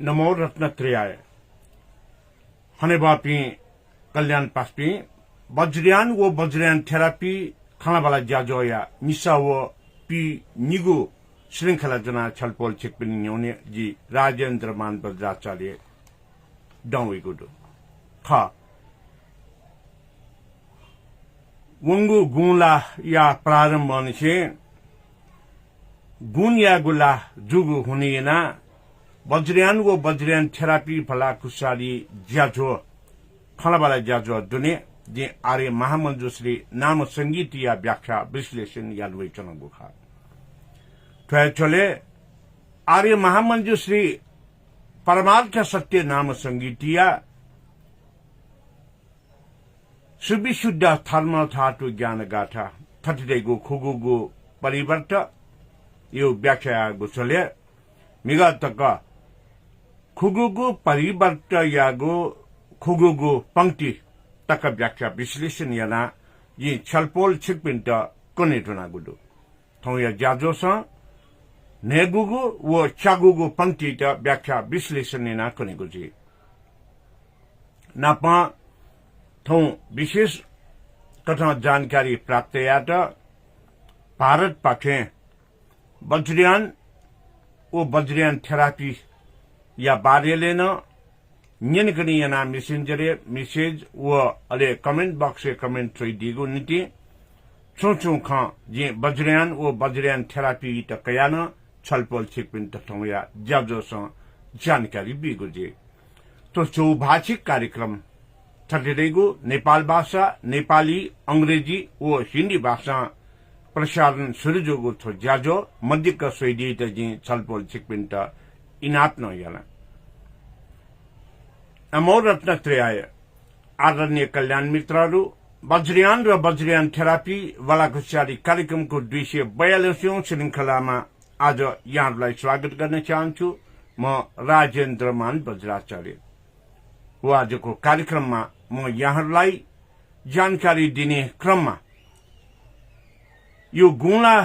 नमो रत्नत्रयाय हनेबापी कल्याण पासपी वज्रयान वो वज्रयान थेरापी खानाबाला जाजोया निसा वो पी निगु श्रृंखला जना छलपोल छिकपिनी न्योने जी राजेंद्र मान बज्राचार्य डाउई गुडु खा वंगु गुला या प्रारंभ निशे गुन या गुला जुगु हुनेना वज्रयान वो वज्रयान थेरापी भला कुसारी ज्याजो खानाबाला ज्याजो दुने जे आर्य महामंजुश्री नाम संगीत या व्याख्या विश्लेषण या विवेचन गुखा चले आर्य महामंजुश्री परमार्थ सत्य नाम संगीतिया सुविशुद्ध धर्म धातु ज्ञान गाथा थटिदेगु खुगुगु परिवर्त यो व्याख्या गुसले मिगतक खुगुगु परिवर्त यागु खुगुगु पंक्ति तक व्याख्या विश्लेषण याना ये छलपोल छिकपिन्ट कोने टुना गुडु थौ या जाजोस नेगुगु वो चागुगु पंक्ति त व्याख्या विश्लेषण याना कोने गुजी नापा थौ विशेष कथा जानकारी प्राप्त यात भारत पाखे वज्रयान वो वज्रयान थेरापी या बारे लेना नियनकनी याना मैसेज वो अले कमेंट बॉक्स से कमेंट थ्री दिगो नीति चोचो खा जे वज्रयान वो वज्रयान थेरापी त कयाना छलपोल छिकपिन तथौ या ज्याजो स जानकारी बिगो जे तो चौभाषिक कार्यक्रम थटेगु नेपाल भाषा नेपाली अंग्रेजी वो हिंदी भाषा प्रसारण शुरू जोगो थो ज्याजो मध्य का स्वेदी त जे छलपोल छिकपिन त इनात न याला अमोर रत्नत्रयाय आदरणीय कल्याण मित्रहरू वज्रयान र वज्रयान थेरापी वाला खुसियाली कार्यक्रमको 242औं श्रृंखलामा आज यहाँहरूलाई स्वागत गर्न चाहन्छु म राजेन्द्र मान बज्राचार्य हो आजको कार्यक्रममा म यहाँहरूलाई जानकारी दिने क्रममा यो गुणा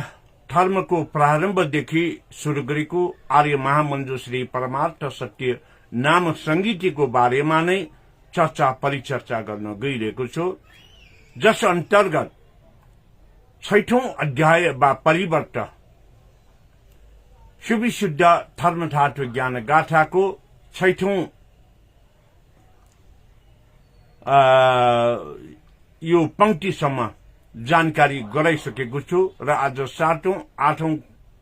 धर्मको प्रारम्भदेखि सुरु गरेको आर्य महामंजुश्री परमार्थ सत्य नाम संगीतिको बारेमा नै चर्चा परिचर्चा गर्न गइरहेको छु जस अन्तर्गत 6औं अध्याय वा परिवर्त सुविशुद्ध धर्म धातु ज्ञान गाथाको 6औं यो पंक्तिसम्म जानकारी गराइसकेको छु र आज 7औं 8औं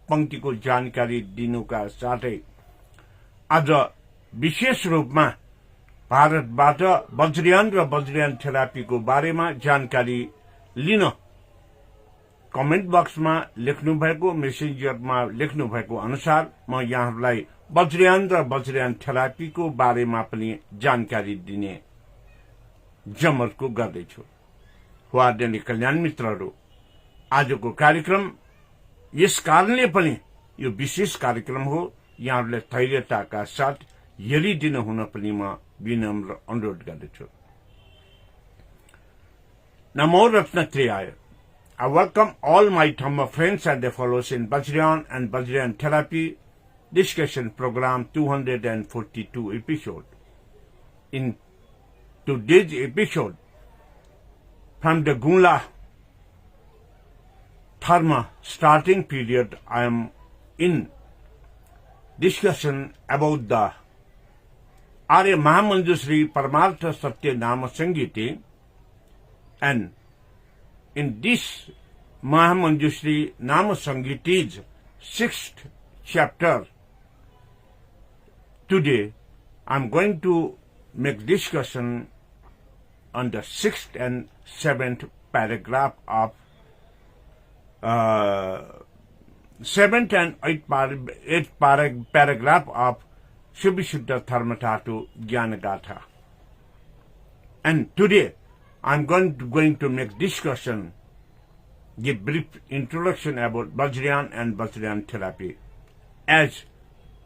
पंक्तिको जानकारी दिनुका साथै आज विशेष रूपमा भारतबाट वज्रयान र वज्रयान थेरापीको बारेमा जानकारी लिन कमेन्ट बक्समा लेख्नु भएको मेसेन्जरमा लेख्नु भएको अनुसार म यहाँहरूलाई वज्रयान र वज्रयान थेरापीको बारेमा पनि जानकारी दिने जमर्को गर्दैछु हो आदरणीय कल्याण मित्रहरू आजको कार्यक्रम यस कारणले पनि यो विशेष कार्यक्रम हो यहाँहरूले धैर्यताका साथ हेरिदिन हुन पनि म विनम्र अनुरोध गर्दछु नमो रत्नत्रयाय I welcome all my Dhamma friends and their followers in Vajrayan and Vajrayan Therapy Discussion Program 242 episode. In today's episode, from the Gunla Dharma starting period, I am in discussion about the Arya Mahamanjushri Paramartha Satya Nama Sangiti, and in this Mahamanjushri Nama Sangiti's 6th chapter, today I am going to make discussion on the 6th and 7th paragraph of 7th and 8th paragraph of Subhishuddha Dharmadhatu Jnanagatha. And today I am going to make discussion, give brief introduction about Vajrayan and Vajrayan therapy, as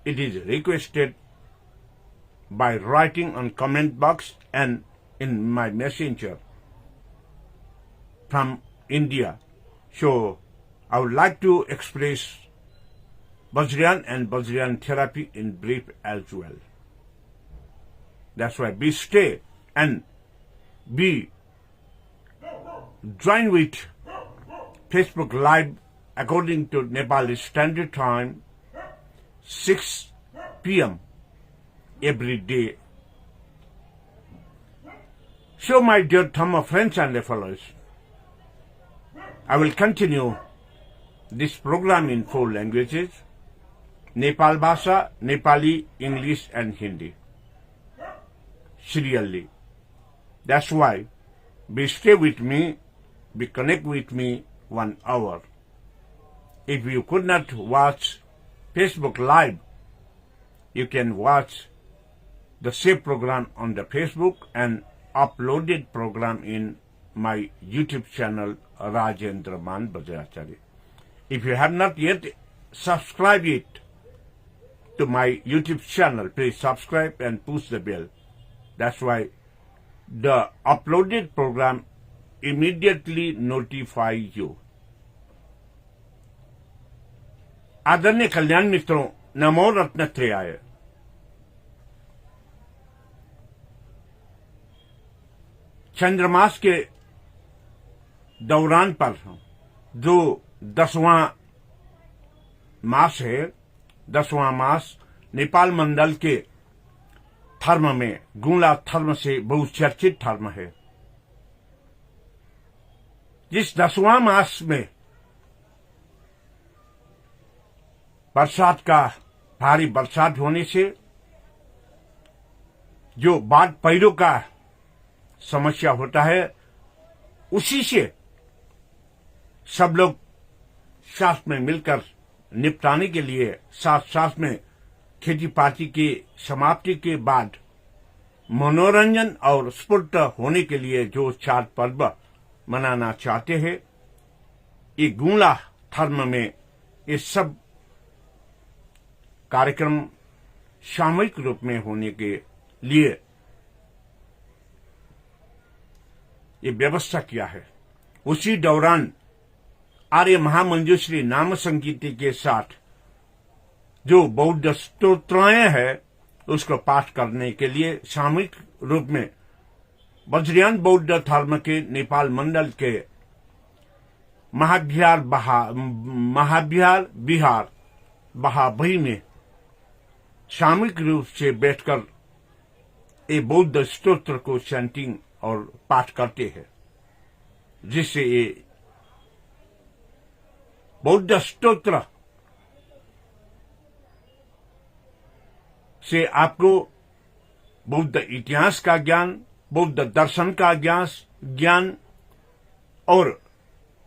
it is requested by writing on comment box and in my messenger from India. So I would like to express Vajrayan and Vajrayan therapy in brief as well. That's why be stay and be join with Facebook Live according to Nepali Standard Time, 6 p.m. every day. So, my dear Dhamma friends and followers, I will continue this program in 4 languages: Nepal Bhasha, Nepali, English, and Hindi. Serially. That's why be stay with me, be connect with me 1 hour. If you could not watch Facebook Live, you can watch the same program on the Facebook and uploaded program in my YouTube channel, Rajendra Man Bajracharya. If you have not yet subscribed it to my YouTube channel, please subscribe and push the bell. That's why the uploaded program immediately notify you. आदरणीय कल्याण मित्रों, नमो रत्नत्रयाय। चंद्रमास के दौरान पर जो 10वां मास है, 10वां मास नेपाल मंडल के धर्म में गुणा धर्म से बहुचर्चित धर्म है। जिस 10वां मास में बरसात का भारी बरसात होने से जो बाढ़ पैरों का समस्या होता है, उसी से सब लोग साथ में मिलकर निपटाने के लिए साथ साथ में खेती पाती की समाप्ति के बाद मनोरंजन और स्फूर्त होने के लिए जो 4 पर्व मनाना चाहते हैं, ये गुणा धर्म में ये सब कार्यक्रम सामूहिक रूप में होने के लिए ये व्यवस्था किया है। उसी दौरान आर्य महामंजूश्री नाम संगीति के साथ जो बौद्ध स्तोत्राएं हैं, उसको पाठ करने के लिए सामूहिक रूप में वज्रयान बौद्ध धर्म के नेपाल मंडल के महाविहार बिहार बहाभई में सामूहिक रूप से बैठकर ये बौद्ध स्तोत्र को चैंटिंग और पाठ करते हैं, जिससे ये बौद्ध स्तोत्र से आपको बौद्ध इतिहास का ज्ञान, बौद्ध दर्शन का ज्ञान और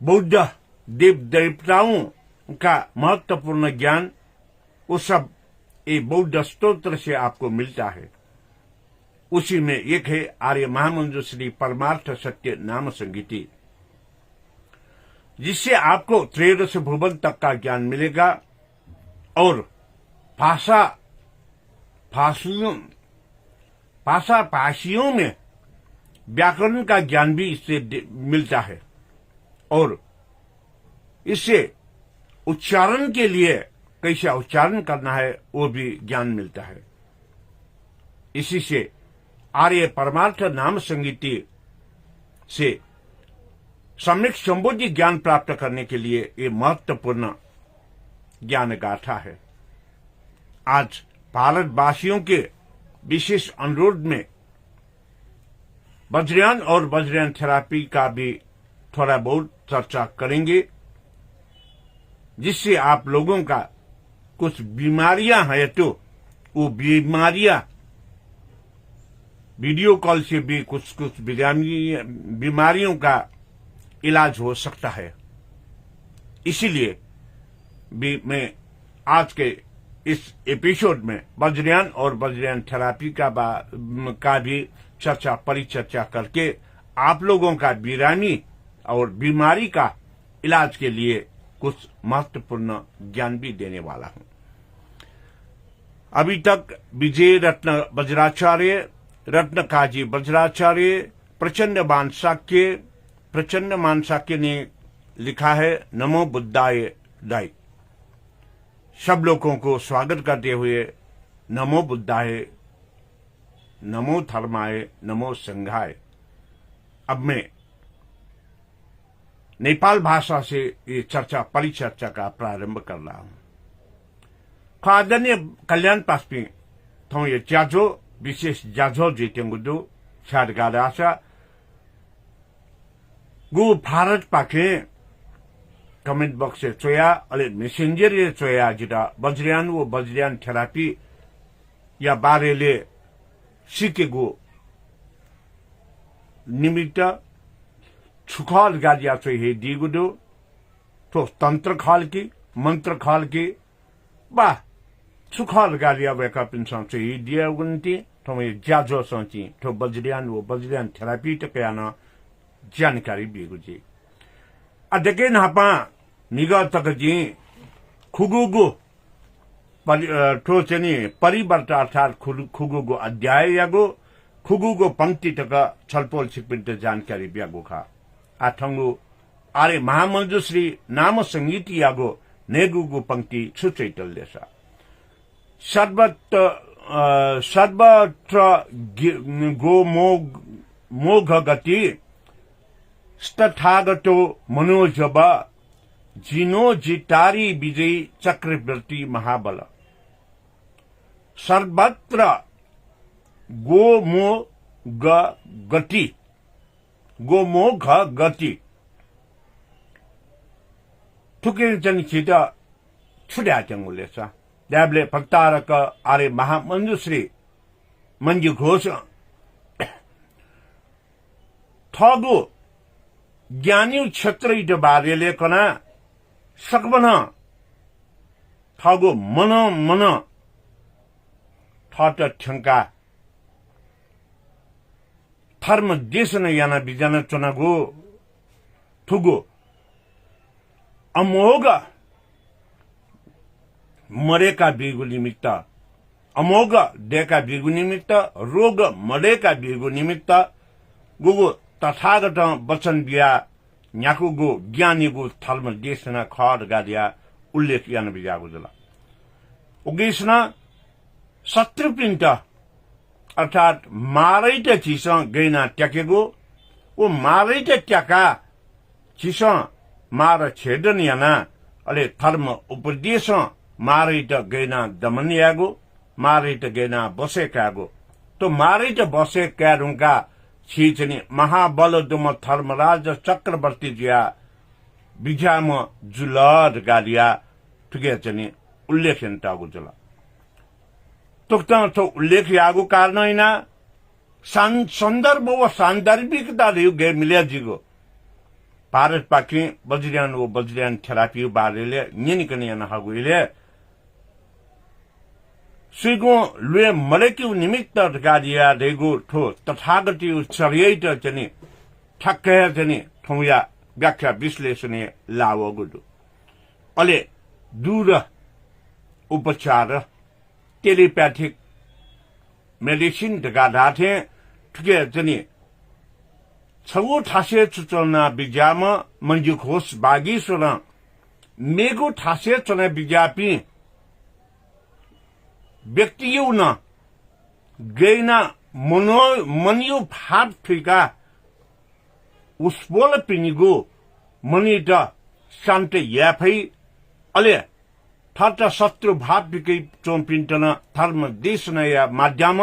बौद्ध देव देवताओं का महत्वपूर्ण ज्ञान, वो सब ये बौद्ध स्तोत्र से आपको मिलता है। उसी में एक है आर्य महामंजूश्री परमार्थ सत्य नाम संगीति, जिससे आपको त्रयोदश भुवन तक का ज्ञान मिलेगा और भाषियों में व्याकरण का ज्ञान भी इससे मिलता है और इससे उच्चारण के लिए कैसा उच्चारण करना है वो भी ज्ञान मिलता है। इसी से आर्य परमार्थ नाम संगीति से सम्यक संबोधि ज्ञान प्राप्त करने के लिए ये महत्वपूर्ण ज्ञान गाथा है। आज भारतवासियों के विशेष अनुरोध में वज्रयान और वज्रयान थेरापी का भी थोड़ा बहुत चर्चा करेंगे, जिससे आप लोगों का कुछ बीमारियां हैं तो वो बीमारियां वीडियो कॉल से भी कुछ बीमारियों का इलाज हो सकता है। इसीलिए भी मैं आज के इस एपिसोड में वज्रयान और वज्रयान थेरापी का भी परिचर्चा करके आप लोगों का बीरामी और बीमारी का इलाज के लिए कुछ महत्वपूर्ण ज्ञान भी देने वाला हूं। अभी तक विजय रत्न वज्राचार्य, रत्न काजी वज्राचार्य, प्रचंड मानसाक्य ने लिखा है नमो बुद्धाय दाई। सब लोगों को स्वागत करते हुए नमो बुद्धाय नमो धर्माय नमो संघाय। अब मैं नेपाल भाषा से ये परिचर्चा का प्रारंभ कर रहा हूं। आदरणीय कल्याण पास्पी थो ये ज्याजो विशेष ज्याजो जितेंगुदो छाडगादासा गु भारत पाके कमेंट बॉक्स से चोया अले मैसेंजर ये चोया जिता बज्रियान थेरापी या बारेले सिकेगु निमित्त छुखाल गादिया चोहे दिगुदो तो तंत्र खाल की मंत्र खाल की बा छुखाल गादिया वेका पिंसान चोहे दिया उगंती तो ये ज्याजो सोची तो बज्रियान थेरापी तो क्या ना जानकारी बिगुजी अदके नापा निगा तक जी खुगुगु तो चनी परिवर्त अर्थात खुगुगु अध्याय यागो खुगुगु पंक्ति तक छलपोल छिपिंट जानकारी ब्यागो खा आठंगु आरे महामंजुश्री नाम संगीत यागो नेगुगु पंक्ति छुचैतल देसा सर्वत्र गो मोघ गति तथागतो मनोजब जिनो जितारी विजयी चक्रवर्ती महाबल सर्वत्र गोमोघ गति थुके जन छिटा छुड्या चंगुलेछ ड्याबले भक्तारक आरे महामंजुश्री मंजु घोष थगु ज्ञानी क्षेत्र बारेले कना सकबन थगु मन थट ठंका धर्म देश न याना बिजान चुनागो थुगो अमोघ मरेका बिगु निमित्त अमोघ डेका बिगु निमित्त रोग मरेका बिगु निमित्त गुगु तथागत वचन बिया न्याकुगु ज्ञानीगु धर्म देशना खड गादिया उल्लेख यान बिजागु जला उगेसना शत्रुपिंट अर्थात मारैट चिस गैना ट्याकेगो ओ मारैट ट्याका चिस मार छेदन याना अले धर्म उपदेश मारैट गैना दमन यागो मारैट गैना बसेकागो तो मारैट बसे क्यारुंका छिचनी महाबल दुम धर्मराज चक्रवर्ती जिया बिजाम जुलद गादिया ठुके चनी उल्लेखन टागु जला तो उल्लेख यागु कारण हैना संदर्भ व सान्दर्भिकता रिउ गे मिल्याजिगो भारत पाकी बज्रियान थेरापी बारेले निनिकन याना हागुइले सुगो लुए मलेक्यु निमित्त गादिया देगु ठो तथागति चरियैत चनी ठक्के चनी थौया व्याख्या विश्लेषण लावगुदु अले दूर उपचार टेलीपैथिक मेडिसिन दगा थे ठुके जनी छगो ठासे चुचलना बिजाम मंजु घोष बागी सोना मेगो ठासे चना बिजापी व्यक्तियु न गैना मनियो भात फिका उसबोल पिनिगो मनिट शान्त याफै अले थट शत्रु भाव बिकै चोम्पिन्टन धर्म देशन या माध्यम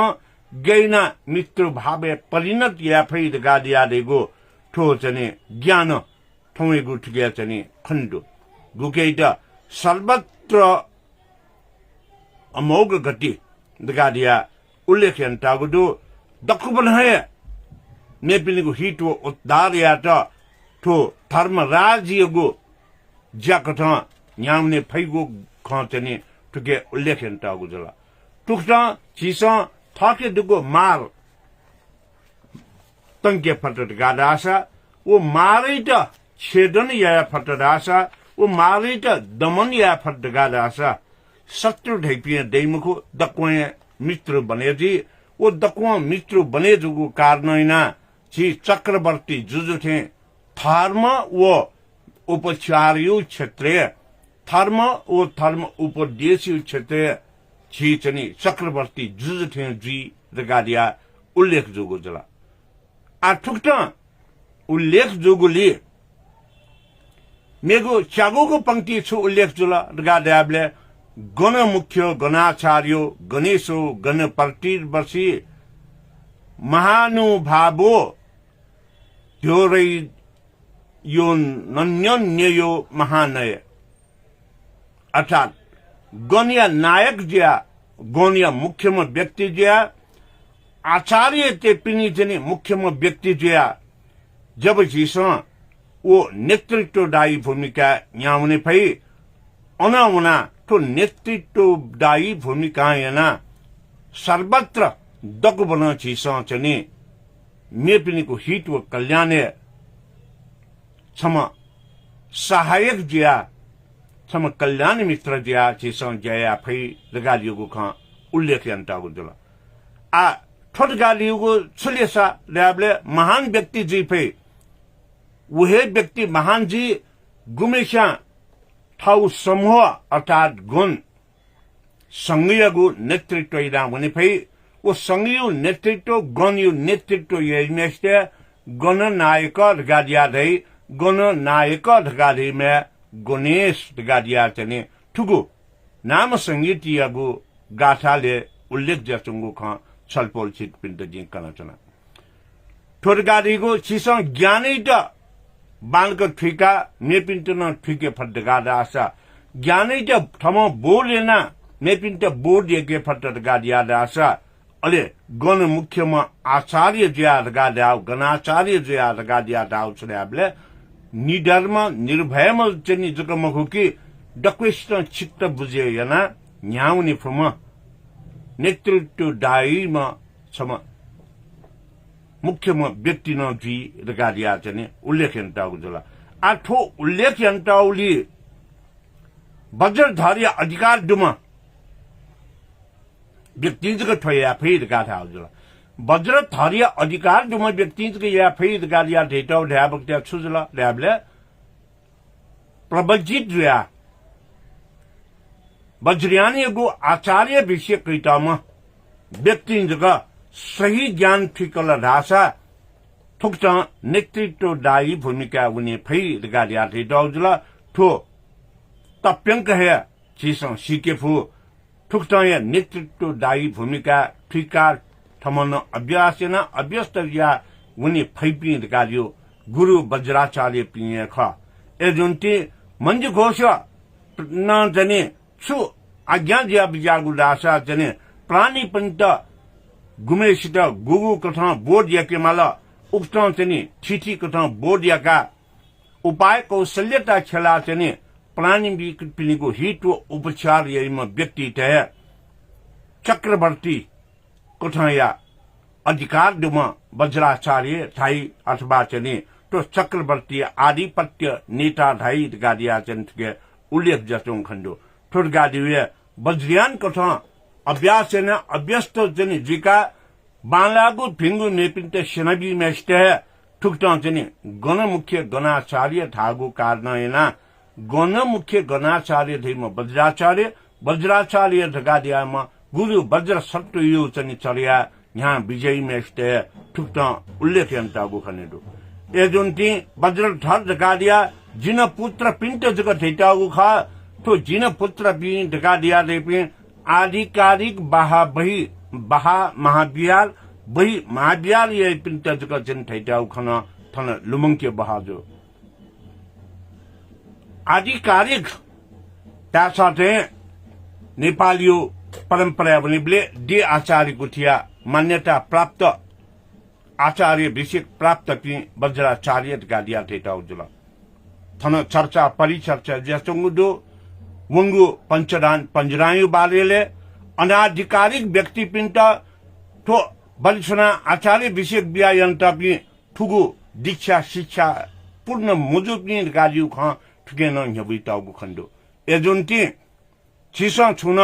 गैना मित्र भावे परिणत याफै गादिया देगो ठो चने ज्ञान ठौएगु ठिया चने खण्डु गुकेट सर्वत्र अमोघ गति गादिया उल्लेखन टागुदु दकुबन है नेपिनिगु हिटो उद्धार या ठो धर्म राज्यगु ज्याकथ न्याउने फैगु खचने ठुके उल्लेखन टागु जला टुक्टा चिस थके दुगो मार तंके फटट गादासा वो मारैट छेदन या फटदासा वो मारैट दमन या फट गादासा शत्रु ढैपिए दैमुखु दक्वे मित्र बनेजी वो दक्वा मित्र बने जुगु कारणैना छि चक्रवर्ती जुजुथे धर्म वो उपचारियो क्षेत्रीय धर्म वो धर्म उपदेशियो क्षेत्रीय छि चनि चक्रवर्ती जुजुथे जी रगादिया उल्लेख जोगो जला आ ठुक्टा उल्लेख जोगोले मेगो चागोको पंक्ति छु उल्लेख जुला रगादियाले गण मुख्य गणाचार्यो गणेशो गण पर्तिर बसी महानुभावो त्योरै यो नन्यो महानय अर्थात गणीय नायक ज्या गणीय मुख्यम व्यक्ति ज्या आचार्य ते पिनी जने मुख्यम व्यक्ति ज्या जब जीस वो नेतृत्वदायी भूमिका न्याउने भई अनाउना तो नेतृत्वदायी भूमिका याना सर्वत्र दग बना जीस चने मे पिनी को हित व कल्याण क्षमा सहायक ज्या क्षमा कल्याण मित्र ज्या जीसन जया फै लगालियोको ख उल्लेख यन्ताको जुला आ ठोट गालियोको छुलेसा ल्याबले महान व्यक्ति जी फै वहे व्यक्ति महान जी गुमेशा ठाउ समूह अर्थात गुण संघीयको नेतृत्व इदा भने फै वो संघीय नेतृत्व गणीय नेतृत्व यमेस्ते गणनायक गादिया दै गणनायक ढगादी में गणेश ढगादिया चने ठुगु नाम संगीतियागु गाथाले उल्लेख जसंगु ख छलपोल छिट पिन्त जिं कनचना ठोरगादीगु छिसं ज्ञानै त बालक ठिका मेपिन्त न ठिके फटगादा आशा ज्ञानै त थम बोलेना मेपिन्त बोर्ड यके फटगादिया आशा अले गण मुख्यमा आचार्य ज्या ढगादाउ गणाचार्य ज्या ढगादिया दाउ छल्याबले निडरमा निर्भयमा चनि जकमखु कि डक्वेस्ट चित्त बुझे याना न्याउने फम नेतृत्व दायीमा छम मुख्यमा व्यक्ति न जी रगादिया चनि उल्लेख यन्ताउ जुला आठो उल्लेख यन्ताउली वज्रधारी अधिकार दुमा व्यक्ति जक ठया फेर गाथा जुला वज्रधारी अधिकार दुमा व्यक्ति जक या फेर गालिया ढेटाउ ढ्याबक्त्या छुजुला ढ्याबले प्रवजित जुया वज्रयानीको आचार्य विषय कैतामा व्यक्ति जक सही ज्ञान ठिकल ढासा थुक्ट नेतृत्वदायी भूमिका हुने फेर गालिया ढेटाउ जुला ठो तप्यंक है चीसं सिकेफु ठुक्टाया नेतृत्वदायी भूमिका ठिकार थमन अभ्यासेन अभ्यस्त या उनी फैपी गालियो गुरु वज्राचार्य पिए ख एजुन्ती मंजु घोष न जने छु आज्ञा ज्या बिजागु दासा जने प्राणी पंत गुमेसित गुगु कथा बोर्ड याके माला उक्त चनि ठिठी कथा बोर्ड याका उपाय कौशल्यता खेला चने प्राणी पिनीको हित व उपचार यहीमा व्यक्ति तय चक्रवर्ती कथाया अधिकार दुमा वज्राचार्य ढाई अथवा चने तो चक्रवर्ती आधिपत्य नेता ढाई गादिया चंद्र उल्लेख जसों खंडो ठोर गादिवे वज्रियान कथा अभ्यास न अभ्यस्त जनि जिका बालागु फिंगु नेपिन्त सेनबी मेस्टे ठुक्टा जनि गण मुख्य गणाचार्य ठागु कारणयना गण मुख्य गणाचार्य धैम वज्राचार्य वज्राचार्य ढगादियामा गुरु वज्र सत्व यो चनि चर्या यहाँ विजयी मेस्टे ठुक्टा उल्लेख यन्तागु खनेदु एजुन्ती वज्र धर ढगादिया जिन पुत्र पिन्ट जग थैटागु खा तो जिन पुत्र पिन ढगादिया देपि आधिकारिक बाहा बही बाहा महाविहार बही महाविहार ये पिन्ट जग जन थैटागु खन थन लुमंके बहाजो आधिकारिक त्यासाथे नेपाली परंपरा बनिबले दे आचार्य गुठिया मान्यता प्राप्त आचार्य विषय प्राप्त पि वज्राचार्य गादिया थेटाउ जुला थन चर्चा परिचर्चा जसंगुदो वंगु पंचदान पंजरायु बालेले अनाधिकारिक व्यक्ति पिन्ट तो बलिसना आचार्य विषय व्यायन्त पि ठुगु दीक्षा शिक्षा पूर्ण मुजुबनि गादिउ ख ठुकेन ह्यबुइताउगु खण्डो एजुन्ती छिसा छुन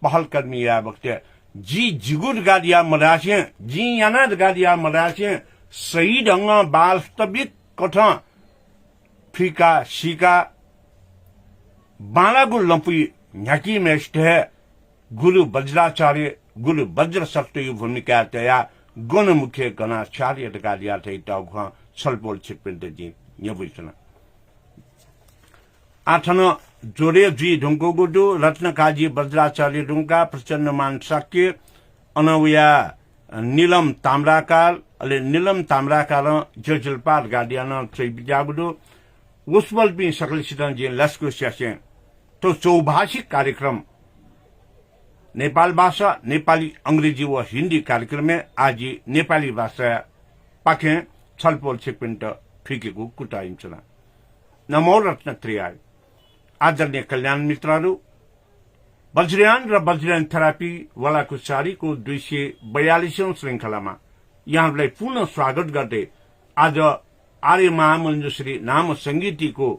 पहल कर्मी या वक्ते जी जिगुर गादिया मरासे जी याना गादिया मरासे सही ढंग वास्तविक कथा फिका सिका बालागु लंपी न्याकी मेष्टे गुरु वज्राचार्य गुरु वज्र सत्य भूमिका तया गणमुख्य गणाचार्य गालिया थे टाउखा छलपोल छिपिन्द जी यबुइसना आठन जोरे जी ढुंको गुडु रत्नकाजी वज्राचार्य ढुंका प्रचन्डमान साक्य अनवया नीलम ताम्राकार अले नीलम ताम्राकार जजलपाल गाडियान चैबिजागुडु उस्मल पिन सकलसितन जी लस्कु स्यासे तो चौभाषिक कार्यक्रम नेपाल भाषा नेपाली अंग्रेजी व हिन्दी कार्यक्रम में आज नेपाली भाषा पाखे छलपोल छिपिन्ट फिकेको कुटाइन्छना नमो रत्न त्रियाय आदरणीय कल्याण मित्रहरू वज्रयान र वज्रयान थेरापी वालाको चारीको 242औं श्रृंखलामा यहाँहरूलाई पुनः स्वागत गर्दै आज आर्य महामञ्जुश्री नाम संगीतिको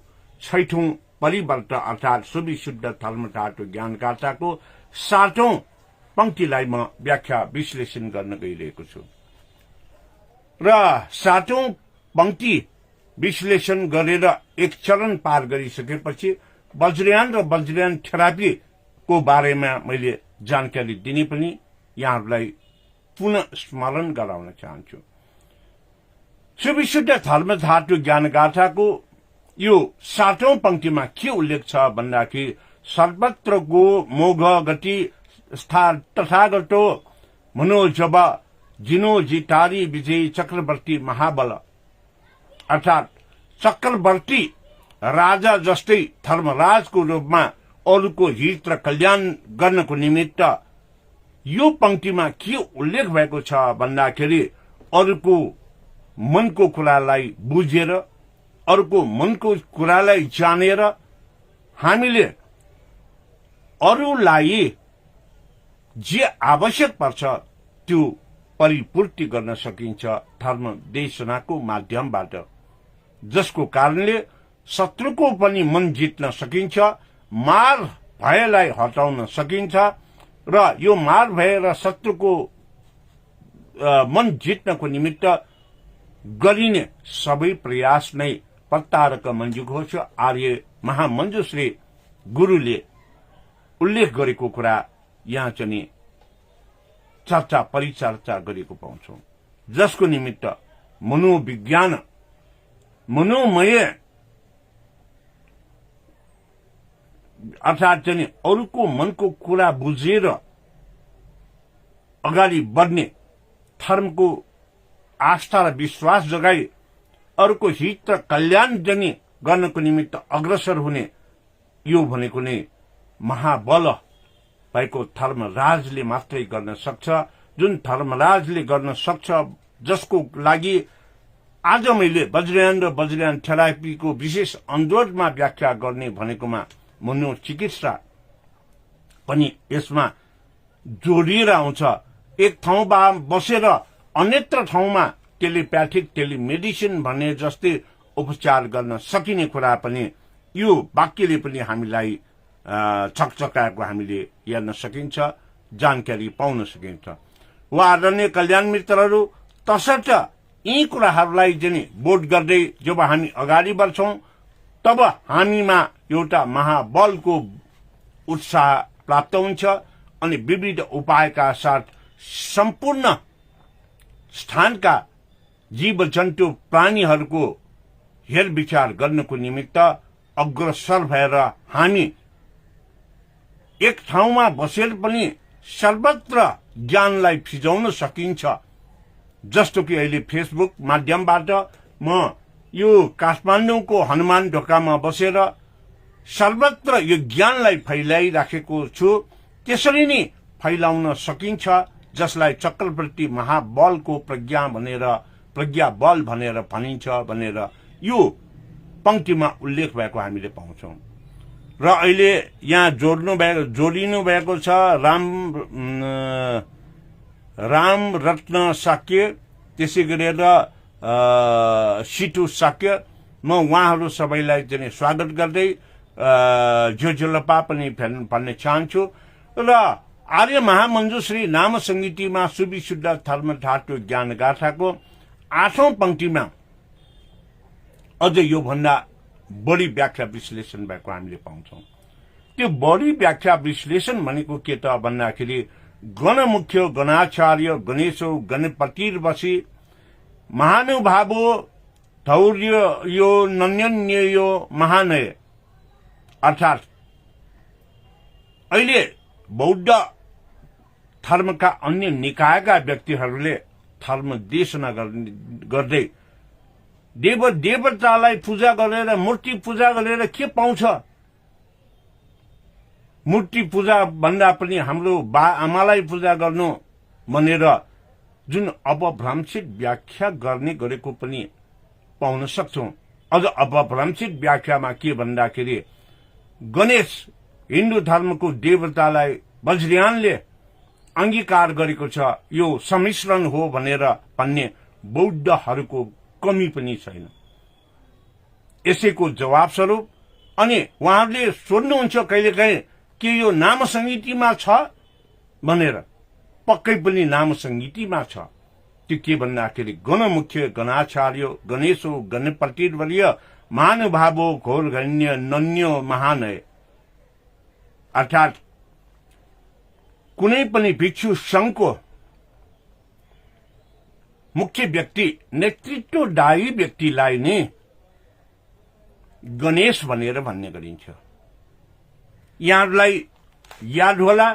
6औं परिवर्त अर्थात सुविशुद्ध धर्मठाटो ज्ञानगाथाको 7औं पंक्तिलाई म व्याख्या विश्लेषण गर्न गइरहेको छु र 7औं पंक्ति विश्लेषण गरेर एक चरण पार गरिसकेपछि वज्रयान र वज्रयान थेरापी को बारेमा मैले जानकारी दिने पनि यहाँहरूलाई पुनः स्मरण गराउन चाहन्छु सुविशुद्ध धर्मधातु ज्ञानगाथाको यो 7औं पंक्तिमा के उल्लेख छ भन्दाखेरि सर्वत्रको मोघ गति तथागतो मनोजब जिनो जितारी विजयी चक्रवर्ती महाबल अर्थात चक्रवर्ती राजा जस्तै धर्मराजको रूपमा अरूको हित र कल्याण गर्नको निमित्त यो पंक्तिमा के उल्लेख भएको छ भन्दाखेरि अरूको मनको कुरालाई बुझेर अरूको मनको कुरालाई जानेर हामीले अरूलाई जे आवश्यक पर्छ त्यो परिपूर्ति गर्न सकिन्छ धर्म देशनाको माध्यमबाट जसको कारणले शत्रुको पनि मन जित्न सकिन्छ मार भयलाई हटाउन सकिन्छ र यो मार भय र शत्रुको मन जित्नको निमित्त गरिने सबै प्रयास नै पत्तारक मञ्जुघोष आर्य महामञ्जुश्री गुरुले उल्लेख गरेको कुरा यहाँ चाहिँ चर्चा परिचर्चा गरेको पाउँछौं जसको निमित्त मनोविज्ञान मनोमय अर्थात चाहिँ अरूको मनको कुरा बुझेर अगाडि बढ्ने धर्मको आस्था र विश्वास जगाई अरूको हित र कल्याण जनी गर्नको निमित्त अग्रसर हुने यो भनेको नै महाबल भएको धर्मराजले मात्रै गर्न सक्छ जुन धर्मराजले गर्न सक्छ जसको लागि आज मैले वज्रयान र वज्रयान थेरापीको विशेष अनुरोधमा व्याख्या गर्ने भनेकोमा मनोचिकित्सा पनि यसमा जोडिएर आउँछ एक ठाउँमा बसेर अन्यत्र ठाउँमा टेलिप्याथिक टेलिमेडिसिन भन्ने जस्तै उपचार गर्न सकिने कुरा पनि यो वाक्यले पनि हामीलाई छकछकाएको हामीले हेर्न सकिन्छ जानकारी पाउन सकिन्छ वा आदरणीय कल्याण मित्रहरू तसर्थ यी कुराहरूलाई चाहिँ बोध गर्दै जब हामी अगाडि बढ्छौं तब हामीमा एउटा महाबलको उत्साह प्राप्त हुन्छ अनि विविध उपायका साथ सम्पूर्ण स्थानका जीव जन्तु प्राणीहरूको हेरविचार गर्नको निमित्त अग्रसर भएर हामी एक ठाउँमा बसेर पनि सर्वत्र ज्ञानलाई फिजाउन सकिन्छ जस्तो कि अहिले फेसबुक माध्यमबाट म यो काठमाडौँको हनुमान ढोकामा बसेर सर्वत्र यो ज्ञानलाई फैलाइराखेको छु त्यसरी नै फैलाउन सकिन्छ जसलाई चक्रवर्ती महाबलको प्रज्ञा बल भनेर भनिन्छ भनेर यो पंक्तिमा उल्लेख भएको हामीले पाउँछौं र अहिले यहाँ जोडिनु भएको छ राम रत्न शाक्य त्यसै गरेर सिटु शाक्य म उहाँहरू सबैलाई चाहिँ स्वागत गर्दै जोजलपा पनि भन्न चाहन्छु र आर्य महामञ्जुश्री नाम संगीतिमा सुविशुद्ध धर्मधातु ज्ञानगाथाको 8औं पंक्तिमा अझ यो भन्दा बढी व्याख्या विश्लेषण भएको हामीले पाउँछौं त्यो बढी व्याख्या विश्लेषण भनेको के त भन्दाखेरि गणमुख्य गणाचार्य गणेशो गणपतिर्वशी महानुभावो धौर्य यो नन्यन्य यो महानय अर्थात् अहिले बौद्ध धर्मका अन्य निकायका व्यक्तिहरूले धर्म देशना गर्दै देवतालाई पूजा गरेर मूर्ति पूजा गरेर के पाउँछ? मूर्ति पूजा भन्दा पनि हाम्रो बा आमालाई पूजा गर्नु भनेर जुन अपभ्रंशित व्याख्या गर्ने गरेको पनि पाउन सक्छौं। अझ अपभ्रंशित व्याख्यामा के भन्दाखेरि गणेश हिन्दू धर्मको देवतालाई वज्रयानले अंगीकार गरेको छ, यो सम्मिश्रण हो भनेर भन्ने बौद्धहरूको कमी पनि छैन। यसैको जवाब स्वरूप अनि उहाँहरूले सोध्नुहुन्छ कहिलेकाहीँ के यो नाम संहितामा छ भनेर, पक्कै पनि नाम संहितामा छ। त्यो के भन्दाखेरि गणमुख्य गणाचार्य गणेशो गणपतिर्वर्य महानुभावो घोरगण्य नन्यो महानय अर्थात् कुनै पनि भिक्षु संघको मुख्य व्यक्ति नेतृत्वदायी व्यक्तिलाई नै गणेश भनेर भन्ने गरिन्छ। यहाँहरूलाई याद होला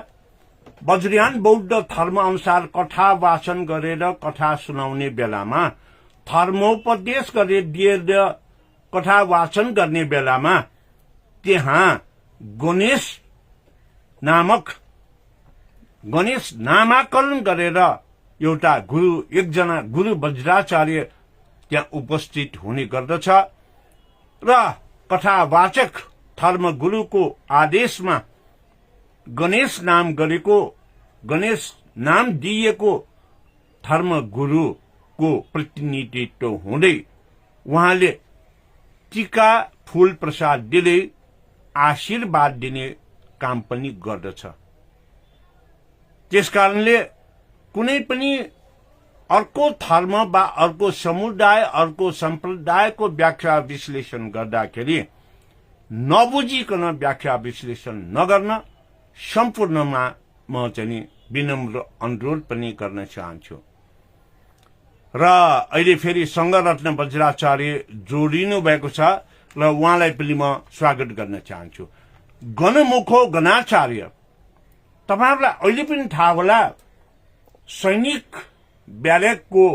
वज्रयान बौद्ध धर्म अनुसार कथा वाचन गरेर कथा सुनाउने बेलामा धर्मोपदेश गरेर कथा वाचन गर्ने बेलामा त्यहाँ गणेश नामाकरण गरेर एउटा गुरु एकजना गुरु वज्राचार्य त्यहाँ उपस्थित हुने गर्दछ र कथावाचक धर्म गुरुको आदेशमा गणेश नाम दिएको धर्म गुरुको प्रतिनिधित्व हुँदै उहाँले टीका फूल प्रसाद दिँदै आशीर्वाद दिने काम पनि गर्दछ। त्यसकारणले कुनै पनि अर्को धर्म वा अर्को समुदाय अर्को सम्प्रदायको व्याख्या विश्लेषण गर्दाखेरि नबुझिकन व्याख्या विश्लेषण नगर्न सम्पूर्णमा म चाहिँ विनम्र अनुरोध पनि गर्न चाहन्छु। र अहिले फेरि संघरत्न वज्राचार्य जोडिनु भएको छ र उहाँलाई पनि म स्वागत गर्न चाहन्छु। गणमुखो गणाचार्य तपाईहरुलाई अहिले पनि थाहा होला सैनिक ब्यारेकको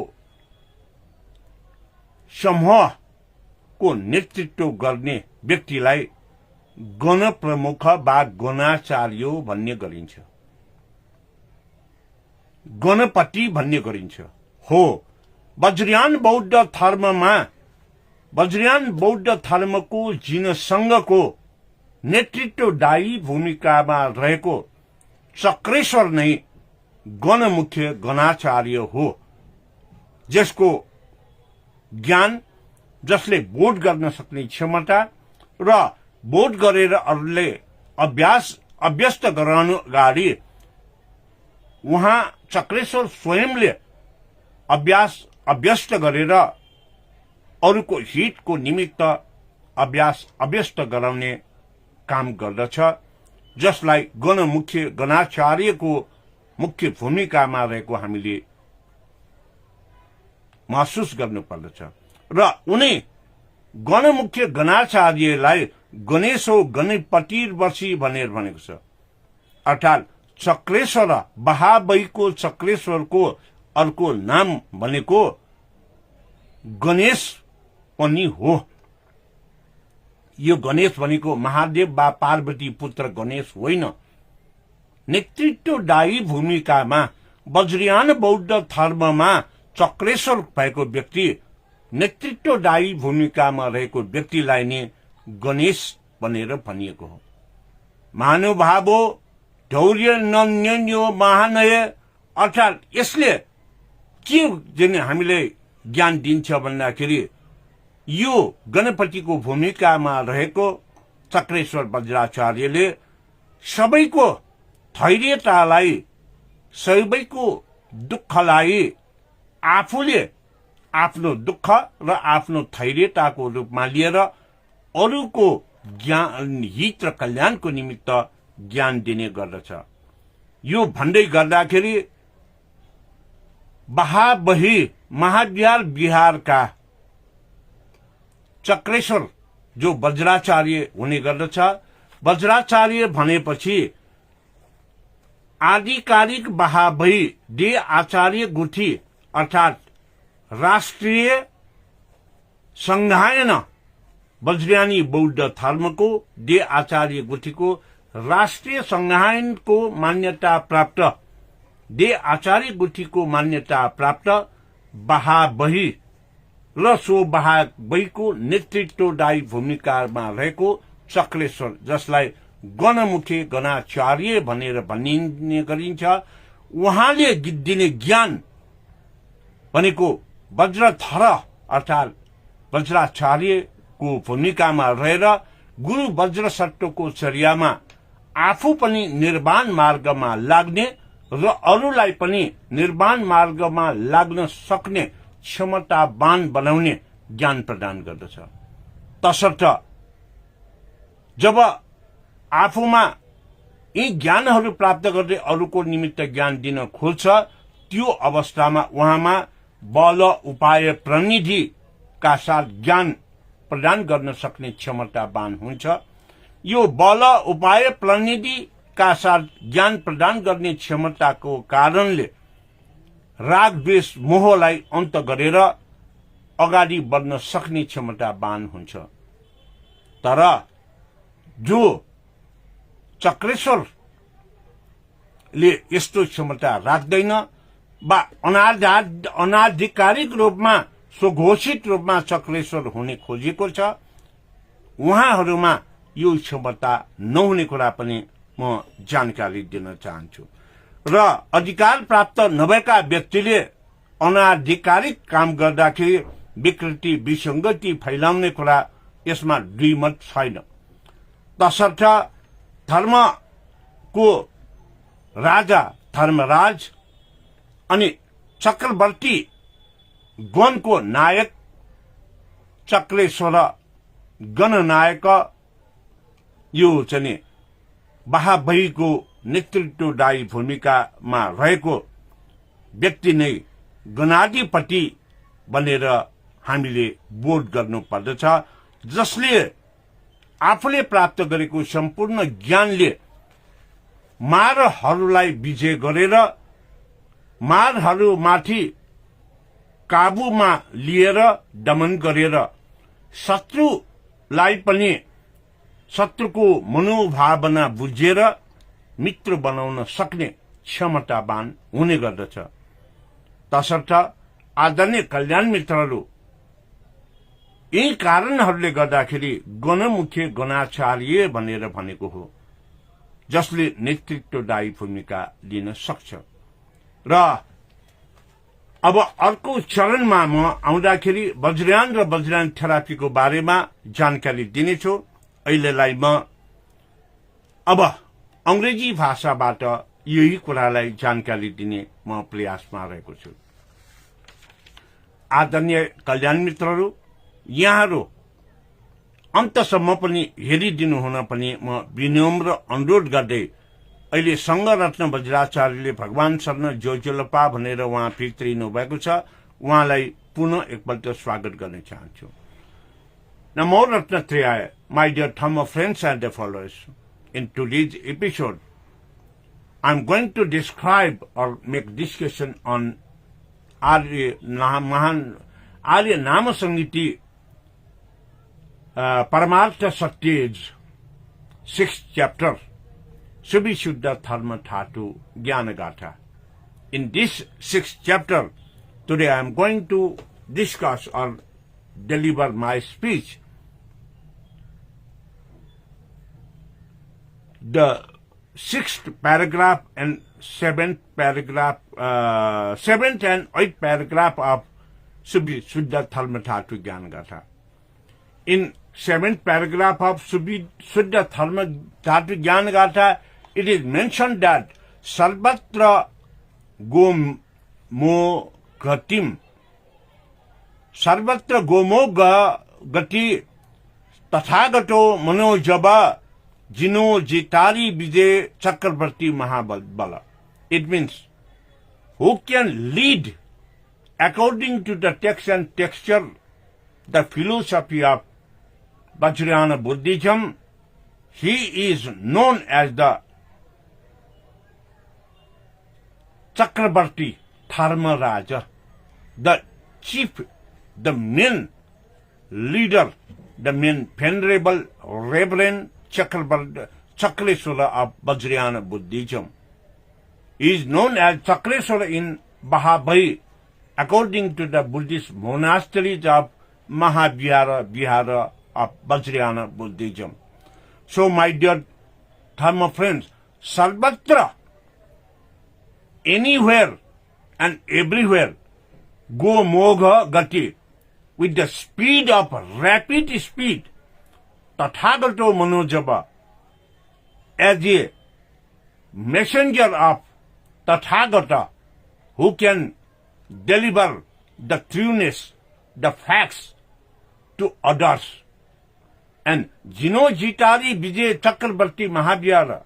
समूहको नेतृत्व गर्ने व्यक्तिलाई गण प्रमुख वा गणाचार्य भन्ने गरिन्छ, गणपति भन्ने गरिन्छ। हो, वज्रयान बौद्ध धर्मको जिनसंघको नेतृत्वदायी भूमिकामा रहेको चक्रेश्वर नै गणमुख्य गणाचार्य हो, जसको ज्ञान जसले बोध गर्न सक्ने क्षमता र बोध गरेर अरूले अभ्यस्त गराउनु अगाडि उहाँ चक्रेश्वर स्वयंले अभ्यस्त गरेर अरूको हितको निमित्त अभ्यस्त गराउने काम गर्दछ, जसलाई गणमुख्य गणाचार्यको मुख्य भूमिकामा रहेको हामीले महसुस गर्नुपर्दछ। र उनी गणमुख्य गणाचार्यलाई गणेशो गणपतिर्वशी भनेर भनेको छ, अर्थात् चक्रेश्वर महाबैको चक्रेश्वरको अर्को नाम भनेको गणेश पनि हो। यो गणेश भनेको महादेव वा पार्वती पुत्र गणेश होइन। नेतृत्वदायी भूमिकामा वज्रयान बौद्ध धर्ममा चक्रेश्वर भएको व्यक्ति नेतृत्वदायी भूमिकामा रहेको व्यक्तिलाई नै गणेश भनेर भनिएको हो। महानुभावो धौर्य नन्यो महानय अर्थात् यसले के हामीले ज्ञान दिन्छ भन्दाखेरि यो गणपतिको भूमिकामा रहेको चक्रेश्वर वज्राचार्यले सबैको धैर्यतालाई सबैको दुःखलाई आफूले आफ्नो दुःख र आफ्नो धैर्यताको रूपमा लिएर अरूको ज्ञान हित र कल्याणको निमित्त ज्ञान दिने गर्दछ। यो भन्दै गर्दाखेरि बहाबही महाविहार बिहारका चक्रेश्वर जो वज्राचार्य हुने गर्दछ। वज्राचार्य भनेपछि आधिकारिक बहाबही डे आचार्य गुठी अर्थात राष्ट्रिय संघायन वज्रयानी बौद्ध धर्मको डे आचार्य गुठीको राष्ट्रिय संघायनको मान्यता प्राप्त डे आचार्य गुठीको मान्यता प्राप्त बहाबही र सो बहाबहीको नेतृत्वदायी भूमिकामा रहेको चक्रेश्वर, जसलाई गणमुखे गणाचार्य भनेर भनिने गरिन्छ, उहाँले दिने ज्ञान भनेको वज्रधर अर्थात वज्राचार्यको भूमिकामा रहेर गुरु वज्रसट्टको चर्यामा आफू पनि निर्वाण मार्गमा लाग्ने र अरूलाई पनि निर्वाण मार्गमा लाग्न सक्ने क्षमतावान बनाउने ज्ञान प्रदान गर्दछ। तसर्थ जब आफूमा यी ज्ञानहरू प्राप्त गर्दै अरूको निमित्त ज्ञान दिन खोज्छ, त्यो अवस्थामा उहाँमा बल उपाय प्रनिधिका साथ ज्ञान प्रदान गर्न सक्ने क्षमतावान हुन्छ। यो बल उपाय प्रनिधिका साथ ज्ञान प्रदान गर्ने क्षमताको कारणले राग द्वेष मोहलाई अन्त गरेर अगाडि बढ्न सक्ने क्षमतावान हुन्छ। तर जो चक्रेश्वरले यस्तो क्षमता राख्दैन वा अनाधिकारिक रूपमा स्वघोषित रूपमा चक्रेश्वर हुने खोजेको छ, उहाँहरूमा यो क्षमता नहुने कुरा पनि म जानकारी दिन चाहन्छु। र अधिकार प्राप्त नभएका व्यक्तिले अनाधिकारिक काम गर्दाखेरि विकृति विसंगति फैलाउने कुरा यसमा दुई मत छैन। तसर्थ धर्मको राजा धर्मराज अनि चक्रवर्ती गणको नायक चक्रेश्वर गणनायक यो चाहिँ बहाबहीको नेतृत्वदायी भूमिकामा रहेको व्यक्ति नै गणाधिपति बनेर हामीले बोध गर्नुपर्दछ, जसले आफूले प्राप्त गरेको सम्पूर्ण ज्ञानले मारहरूलाई विजय गरेर मारहरूमाथि काबुमा लिएर दमन गरेर शत्रुलाई पनि शत्रुको मनोभावना बुझेर मित्र बनाउन सक्ने क्षमतावान हुने गर्दछ। तसर्थ आदरणीय कल्याण मित्रहरू, यी कारणहरूले गर्दाखेरि गणमुखे गणाचार्य भनेर भनेको हो, जसले नेतृत्वदायी भूमिका लिन सक्छ। र अब अर्को चरणमा म आउँदाखेरि वज्रयान र वज्रयान थेरापीको बारेमा जानकारी दिनेछु। अहिलेलाई म अब अंग्रेजी भाषाबाट यही कुरालाई जानकारी दिने म प्रयासमा रहेको छु। आदरणीय कल्याण मित्रहरू, यहाँहरू अन्तसम्म पनि हेरिदिनु हुन पनि म विनम्र अनुरोध गर्दै अहिले संघरत्न वज्राचार्यले भगवान शरण जोजोलपा भनेर उहाँ फिर्तिनु भएको छ, उहाँलाई पुनः एकपल्ट स्वागत गर्न चाहन्छु। नमो रत्नत्रयाय, my dear Dhamma friends and followers. In today's episode, I'm going to describe or make discussion on Arya Nama Samhiti Paramartha Saty's 6th chapter, Subhishuddha Dharma Dhatu Jnanagatha. In this 6th chapter, today I am going to discuss or deliver my speech. The 6th paragraph and 7th paragraph, 7th and 8th paragraph of Subhishuddha Dharma Dhatu Jnanagatha. In 7th paragraph of Subhishuddha Dharma Dhatu Jnanagatha, it is mentioned that Sarvatra Gomo Gatim, Sarvatra Gomo Gati Tatagato Manojaba Jino Jitari Vijay Chakrabarti Mahabala. It means who can lead according to the text and texture, the philosophy of Vajrayana Buddhism. He is known as the Chakrabarti Dharmaraja, the chief, the main leader, the main venerable Reverend Chakreshwara of Vajrayana Buddhism. He is known as Chakreshwara in Mahabhayi, according to the Buddhist monasteries of Mahavihara of Vajrayana Buddhism. So, my dear Dharma friends, Sarvatra, anywhere and everywhere, go mogha gati, with the speed of rapid speed, Tathagato Manojaba, as a messenger of Tathagata, who can deliver the trueness, the facts to others. And Jino Jitari Vijay Chakrabarti Mahavihara,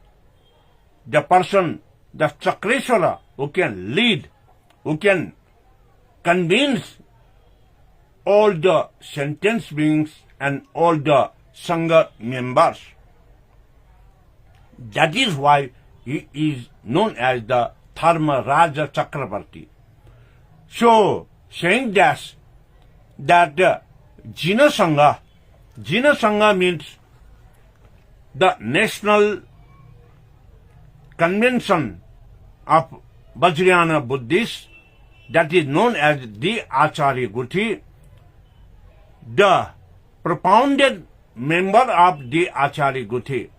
the person, the Chakreshwara, who can lead, who can convince all the sentence beings and all the Sangha members. That is why he is known as the Dharma Raja Chakrabarti. So, saying that Jina Sangha means the National Convention of Vajrayana Buddhists, that is known as the Acharya Guthi, the propounded member of the Acharya Guthi,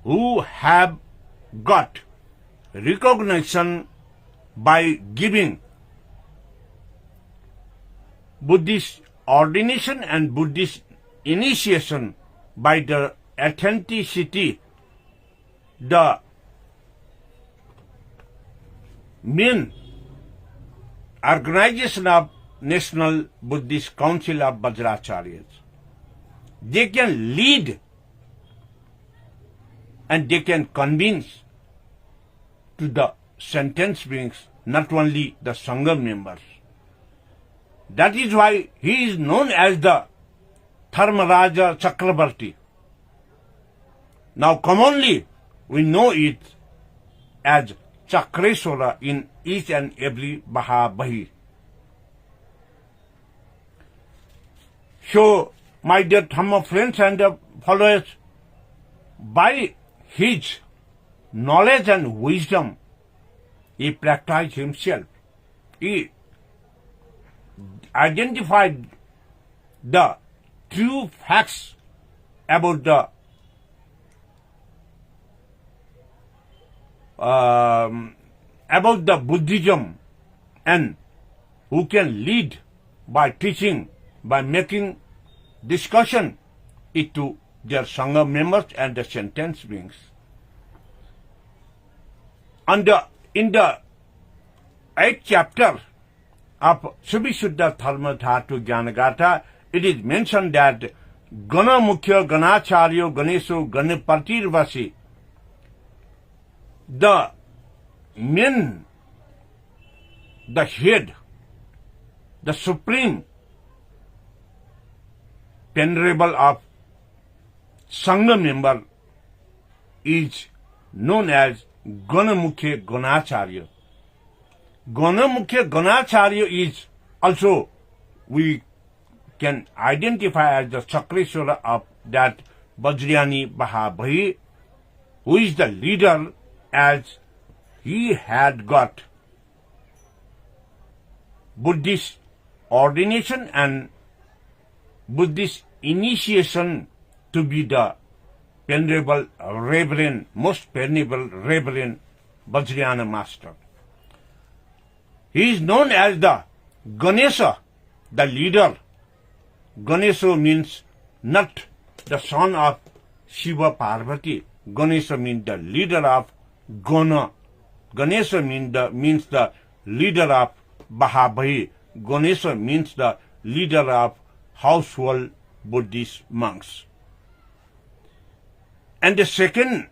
who have got recognition by giving Buddhist ordination and Buddhist initiation by the authenticity, the main organization of National Buddhist Council of Vajracharyas. They can lead and they can convince to the sentence beings, not only the Sangha members. That is why he is known as the Dharmaraja Chakrabarti. Now commonly we know it as Chakreshwara in each and every Mahabhayi. So, my dear Dhamma friends and followers, by his knowledge and wisdom, he practiced himself. He identified the true facts about the Buddhism, and who can lead by teaching, by making discussion it to their Sangha members and the sentence beings. And in the 8th chapter of Subhishuddha Dharma Dhatu Jnanagatha, it is mentioned that Gana Mukhya Ganacharyo Ganesho Ganapatirvasi, the main, the head, the supreme venerable of Sangha member is known as Ganamukhe Ganacharya. Ganamukhe Ganacharya is also, we can identify as the Chakreshwara of that Vajrayani Mahabhayi, who is the leader, as he had got Buddhist ordination and Buddhist initiation to be the venerable Reverend, most venerable Reverend Vajrayana Master. He is known as the Ganesha, the leader. Ganesha means not the son of Shiva Parvati. Ganesha means the leader of Gana. Ganesha means the leader of Mahabhayi. Ganesha means the leader of household Buddhist monks. And the second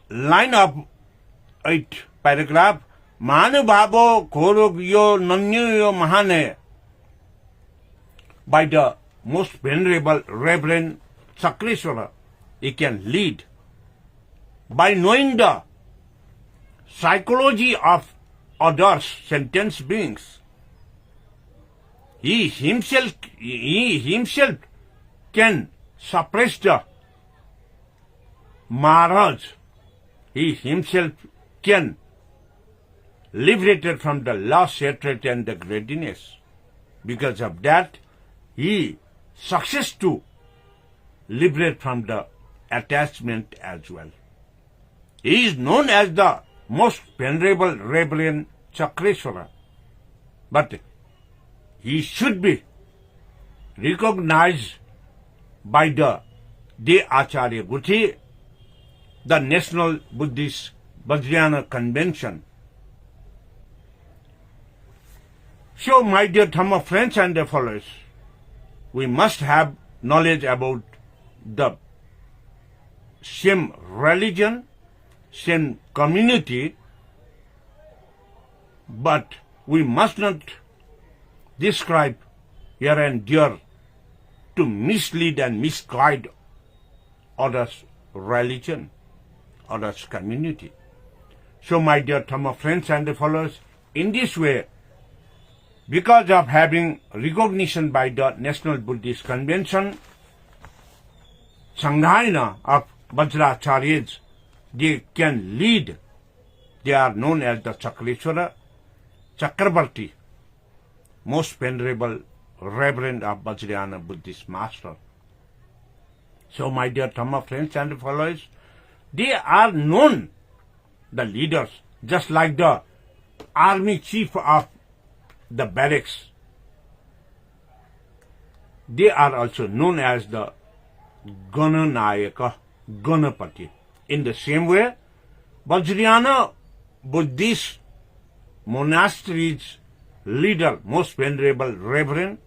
line of 8th paragraph, Manubhavo Korogyo Nanyo Mahane, by the most venerable Reverend Chakreshwara, he can lead by knowing the psychology of other sentient beings. He himself can suppress the Maharaj. He himself can liberate it from the lust, hatred, and the greediness. Because of that, he success to liberate from the attachment as well. He is known as the most venerable Reverend Chakreshwara, but he should be recognized by the De Acharya Guthi, the National Buddhist Vajrayana Convention. So, my dear Dhamma friends and their followers, we must have knowledge about the same religion, same community, but we must not describe here and there to mislead and misguide others' religion, others' community. So, my dear Dhamma friends and followers, in this way, because of having recognition by the National Buddhist Convention, Sanghayana of Vajracharyas, they can lead. They are known as the Chakreshwara, Chakravarti, most venerable Reverend of Vajrayana Buddhist Master. So, my dear Dhamma friends and followers, they are known, the leaders, just like the army chief of the barracks. They are also known as the Gananayaka, Ganapati. In the same way, Vajrayana Buddhist monastery's leader, most venerable Reverend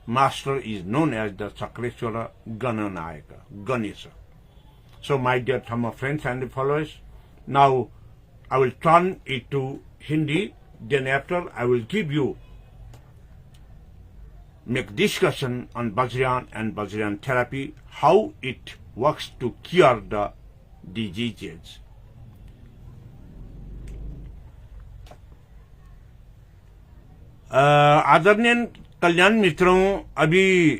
Master, is known as the Chakreshwara Gananayaka, Ganesha. So, my dear Dhamma friends and followers, now I will turn it to Hindi. Then after, I will give you make discussion on Vajrayan and Vajrayan therapy, how it works to cure the diseases. आदरणीय कल्याण मित्रों, अभी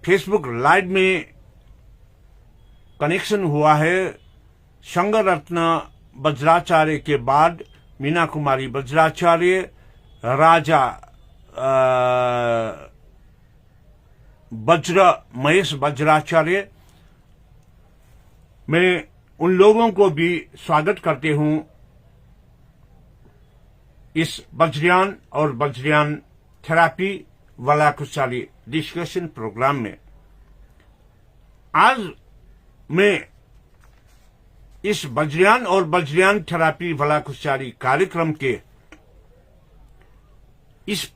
Facebook live में connection हुआ है संघ रत्न वज्राचार्य के बाद मीना कुमारी वज्राचार्य, राजा महेश वज्राचार्य। मैं उन लोगों को भी स्वागत करते हूं इस वज्रयान और वज्रयान थेरापी वाला कुशाली डिस्कशन प्रोग्राम में। आज मैं इस वज्रयान और वज्रयान थेरापी वाला कुशाली कार्यक्रम के इस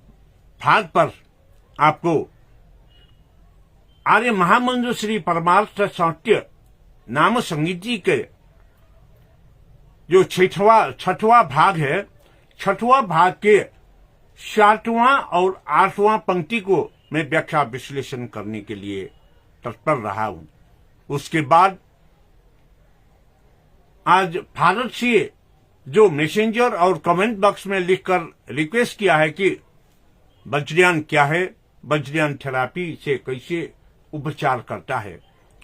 भाग पर आपको आर्य महामंत्र श्री परमार्थ सत्य नाम संगीति के जो छठवां भाग है, छठवां भाग के 7वां और 8वां पंक्ति को मैं व्याख्या विश्लेषण करने के लिए तत्पर रहा हूं। उसके बाद आज भारत से जो मैसेंजर और कमेंट बॉक्स में लिखकर रिक्वेस्ट किया है कि वज्रयान क्या है, वज्रयान थेरापी से कैसे उपचार करता है,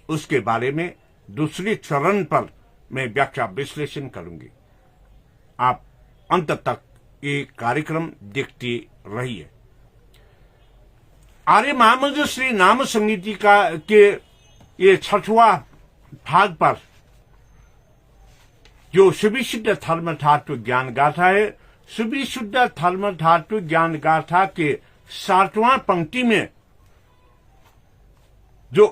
उसके बारे में दूसरे चरण पर मैं व्याख्या विश्लेषण करूंगी। आप अंत तक ये कार्यक्रम देखते रहिए। आर्य महामंत्र श्री नाम संगीति का के ये 6वां भाग पर जो सुविशुद्ध धर्म धातु ज्ञान गाथा है, सुविशुद्ध धर्म धातु ज्ञान गाथा के 7वां पंक्ति में जो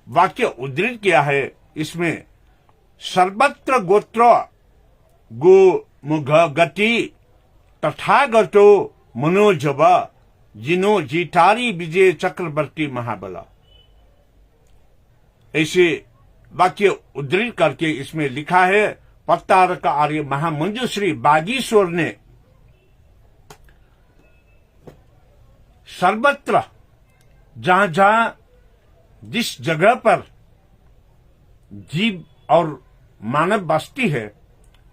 वाक्य उद्धृत किया है, इसमें सर्वत्र गोत्र गो मुघ गति तथागतो मनोजव जिनो जीठारी विजय चक्रवर्ती महाबला। ऐसे वाक्य उद्धृत करके इसमें लिखा है, पत्तारक आर्य महामंजूश्री बागीश्वर ने सर्वत्र जहां जहां जिस जगह पर जीव और मानव बसती है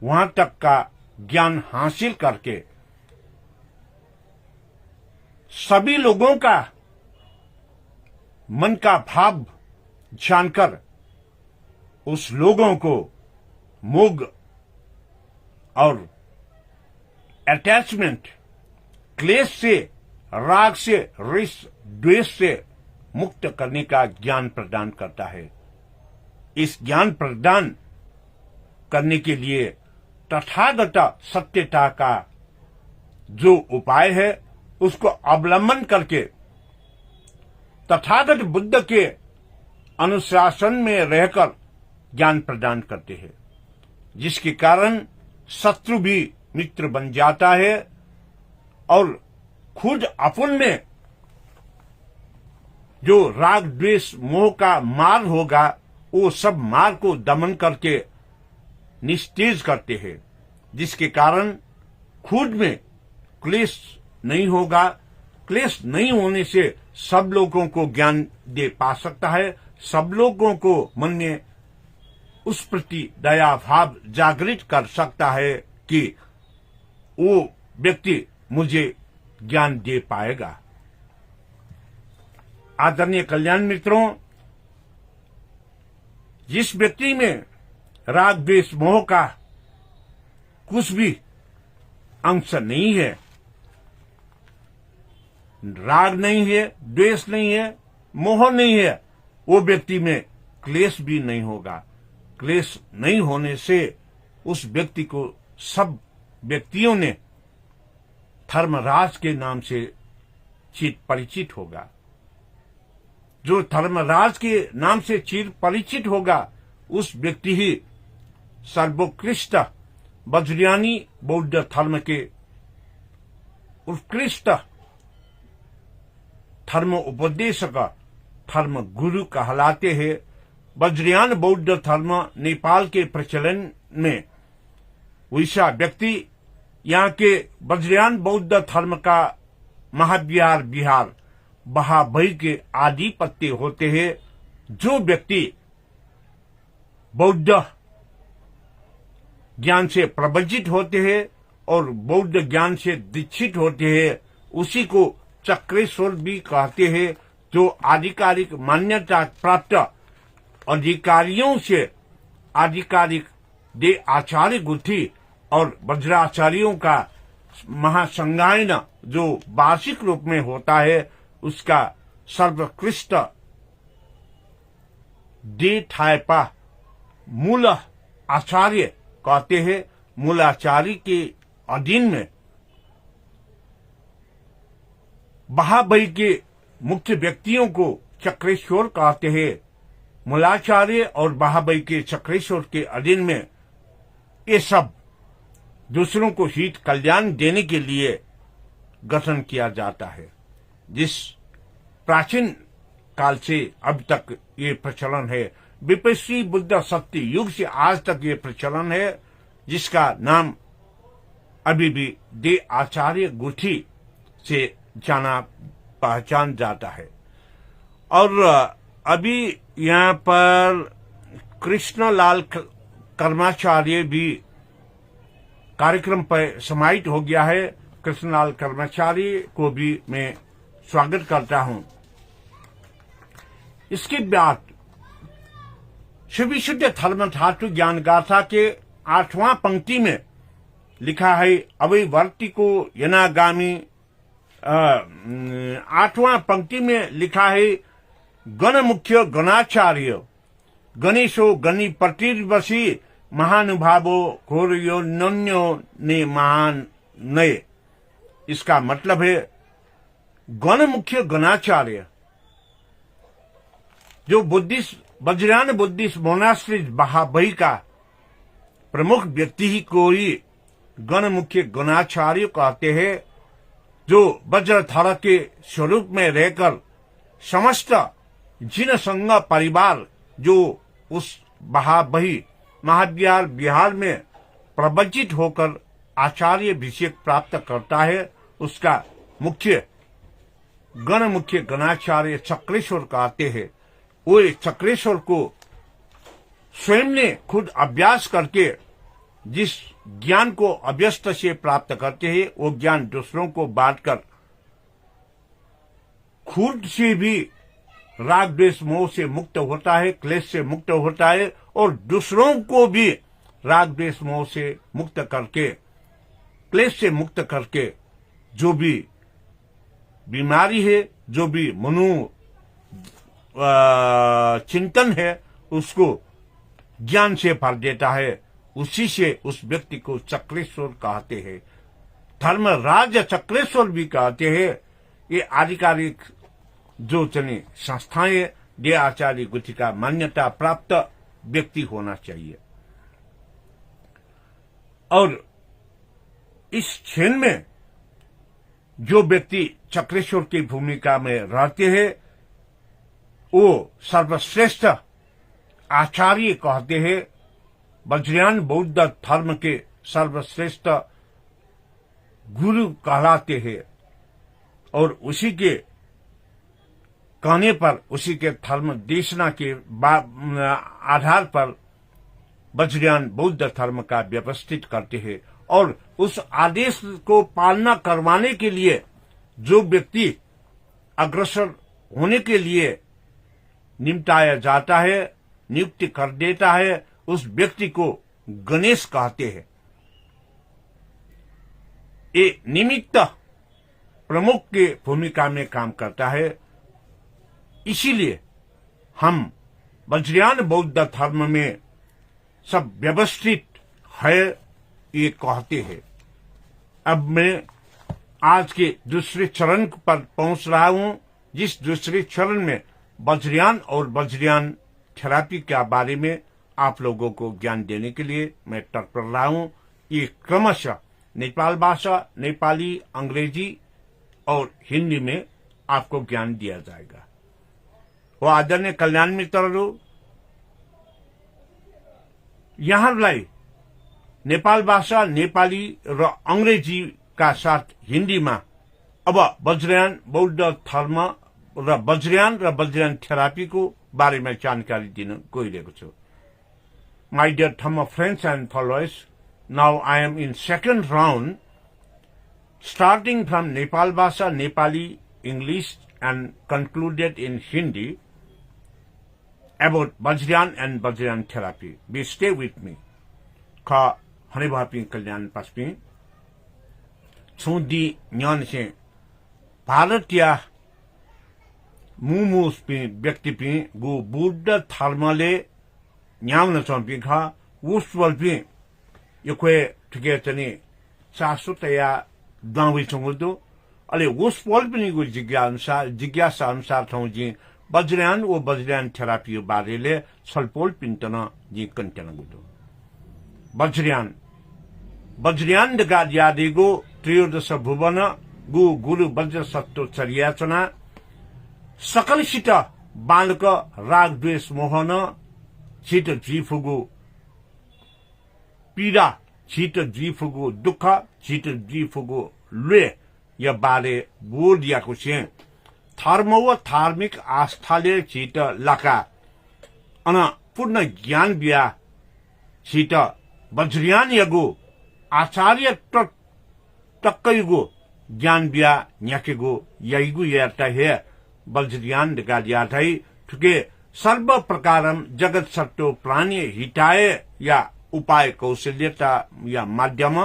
वहां तक का ज्ञान हासिल करके सभी लोगों का मन का भाव जानकर उस लोगों को मोह और अटैचमेंट, क्लेश से, राग से, रिस, द्वेष से मुक्त करने का ज्ञान प्रदान करता है। इस ज्ञान प्रदान करने के लिए तथागत सत्यता का जो उपाय है उसको अवलंबन करके तथागत बुद्ध के अनुशासन में रहकर ज्ञान प्रदान करते हैं, जिसके कारण शत्रु भी मित्र बन जाता है और खुद अपन में जो राग द्वेष मोह का मार होगा वो सब मार को दमन करके निस्तेज करते हैं, जिसके कारण खुद में क्लेश नहीं होगा। क्लेश नहीं होने से सब लोगों को ज्ञान दे पा सकता है, सब लोगों को मन में उस प्रति दया भाव जागृत कर सकता है कि वो व्यक्ति मुझे ज्ञान दे पाएगा। आदरणीय कल्याण मित्रों, जिस व्यक्ति में राग द्वेष मोह का कुछ भी अंश नहीं है, राग नहीं है, द्वेष नहीं है, मोह नहीं है, वो व्यक्ति में क्लेश भी नहीं होगा। क्लेश नहीं होने से उस व्यक्ति को सब व्यक्तियों ने धर्मराज के नाम से चिर परिचित होगा। जो धर्मराज के नाम से चिर परिचित होगा उस व्यक्ति ही सर्वोत्कृष्ट वज्रयानी बौद्ध धर्म के उत्कृष्ट धर्म उपदेशक, धर्म गुरु कहलाते हैं। वज्रयान बौद्ध धर्म नेपाल के प्रचलन में वैसा व्यक्ति यहाँ के वज्रयान बौद्ध धर्म का महाविहार विहार महाभय के आधिपत्य होते हैं। जो व्यक्ति बौद्ध ज्ञान से प्रवचित होते हैं और बौद्ध ज्ञान से दीक्षित होते हैं उसी को चक्रेश्वर भी कहते हैं। जो आधिकारिक मान्यता प्राप्त अधिकारियों से आधिकारिक दे आचार्य गुथी और वज्राचार्यों का महासंगायन जो वार्षिक रूप में होता है उसका सर्वोत्कृष्ट दे थायपा मूल आचार्य कहते हैं। मूलाचार्य के अधीन में महाभय के मुख्य व्यक्तियों को चक्रेश्वर कहते हैं। मूलाचार्य और महाभय के चक्रेश्वर के अधीन में ये सब दूसरों को हित कल्याण देने के लिए गठन किया जाता है। जिस प्राचीन काल से अब तक ये प्रचलन है, विपश्ची बुद्ध सत्य युग से आज तक ये प्रचलन है, जिसका नाम अभी भी दे आचार्य गुथी से जाना पहचान जाता है। और अभी यहाँ पर कृष्णलाल कर्माचार्य भी कार्यक्रम पर समाहित हो गया है। कृष्णलाल कर्माचार्य को भी मैं स्वागत करता हूं। इसके बाद शिविशुद्ध धर्म धातु ज्ञान गाथा के 8वां पंक्ति में लिखा है अवैवर्ती को यनागामी। 8वां पंक्ति में लिखा है गण मुख्य गणाचार्य गणेशो गणि प्रतिवशी महानुभावो घोरियो नन्यो ने महान नये। इसका मतलब है गण मुख्य गणाचार्य जो बुद्धिस्ट वज्रयान बुद्धिस्ट मोनास्ट्री महाभय का प्रमुख व्यक्ति ही को ही गण मुख्य गणाचार्य कहते हैं। जो वज्रधर के स्वरूप में रहकर समस्त जिनसंग परिवार जो उस वही महाविहार में प्रवचित होकर आचार्य अभिषेक प्राप्त करता है, उसका मुख्य गणाचार्य चक्रेश्वर कहते हैं। वो चक्रेश्वर को स्वयं ने खुद अभ्यास करके जिस ज्ञान को अभ्यस्त से प्राप्त करते हैं, वो ज्ञान दूसरों को बांटकर खुद से भी राग द्वेष मोह से मुक्त होता है, क्लेश से मुक्त होता है, और दूसरों को भी राग द्वेष मोह से मुक्त करके, क्लेश से मुक्त करके, जो भी बीमारी है, जो भी मनो चिंतन है, उसको ज्ञान से भर देता है। उसी से उस व्यक्ति को चक्रेश्वर कहते हैं। धर्मराज चक्रेश्वर भी कहते हैं। ये आधिकारिक जो चने संस्थाएं दे आचार्य गुथी का मान्यता प्राप्त व्यक्ति होना चाहिए। और इस क्षण में जो व्यक्ति चक्रेश्वर की भूमिका में रहते हैं, वो सर्वश्रेष्ठ आचार्य कहते हैं। वज्रयान बौद्ध धर्म के सर्वश्रेष्ठ गुरु कहलाते हैं, और उसी के कहने पर, उसी के धर्म देशना के आधार पर वज्रयान बौद्ध धर्म का व्यवस्थित करते हैं। और उस आदेश को पालना करवाने के लिए जो व्यक्ति अग्रसर होने के लिए निमटाया जाता है, नियुक्ति कर देता है, उस व्यक्ति को गणेश कहते हैं। ये निमित्त प्रमुख के भूमिका में काम करता है। इसीलिए हम वज्रयान बौद्ध धर्म में सब व्यवस्थित है ये कहते हैं। अब मैं आज के दूसरे चरण पर पहुंच रहा हूं, जिस दूसरे चरण में वज्रयान और वज्रयान थेरापी के बारे में आप लोगों को ज्ञान देने के लिए मैं तत्पर रहा हूं। ये क्रमशः नेपाल भाषा, नेपाली, अंग्रेजी और हिंदी में आपको ज्ञान दिया जाएगा। वो आदरणीय कल्याण मित्रहरू, यहाँलाई नेपाल भाषा, नेपाली र अंग्रेजी का साथ हिंदी में अब वज्रयान बौद्ध धर्म र वज्रयान थेरापी को बारे में जानकारी दिन गइरहेको छु। My dear Dhamma friends and followers, now I am in second round, starting from Nepal Bhasha, Nepali, English and concluded in Hindi about Vajrayan and Vajrayan therapy. Be stay with me. Ka Hanibhapi Kalyan Paspi Chundi Nyan Se Bharatiya मुमुस पे व्यक्ति पे गो बुद्ध धर्मले न्याउन चम्पिखा उस्वल pay यखे ठिके चने शाश्वतया दावी चंगुदो अले उस्वल पनि गो जिज्ञासा अनुसार थौ जी वज्रयान ओ वज्रयान थेरापी बारेले छलपोल पिन्टन जी कन्टेन गुदो वज्रयान दगा यादेगो त्रयोदश भुवन गो गुरु वज्र सत्तो चर्याचना सकलसित बालक राग द्वेष मोहन छिट जीफुगु पीड़ा छिट जीफुगु दुख छिट जीफुगु ले या बारे बोल दिएको छे धर्म व धार्मिक आस्थाले छिट लका अन पूर्ण ज्ञान बिया छिट वज्रयान यगु आचार्य टक्कैगु ज्ञान बिया न्याकेगु यैगु याता है वज्रयान गालियाथै ठुके सर्व प्रकारम जगत सत्तो प्राणी हिताय या उपाय कौशल्यता या माध्यम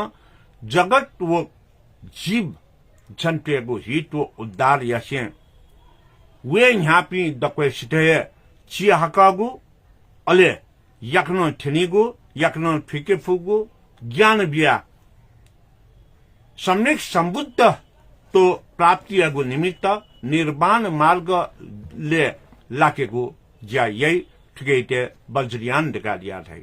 जगत वो जीव जंतुको हित वो उद्धार यासे वे ह्यापी दक्वे सिथे चियाहकागु अले यक्नो ठेनिगु यक्नो फिके फुगु ज्ञान बिया सम्यक संबुद्ध तो प्राप्तिको निमित्त निर्वाण मार्ग ले लाकेको ज्या यही ठिकैते वज्रयान दिया था।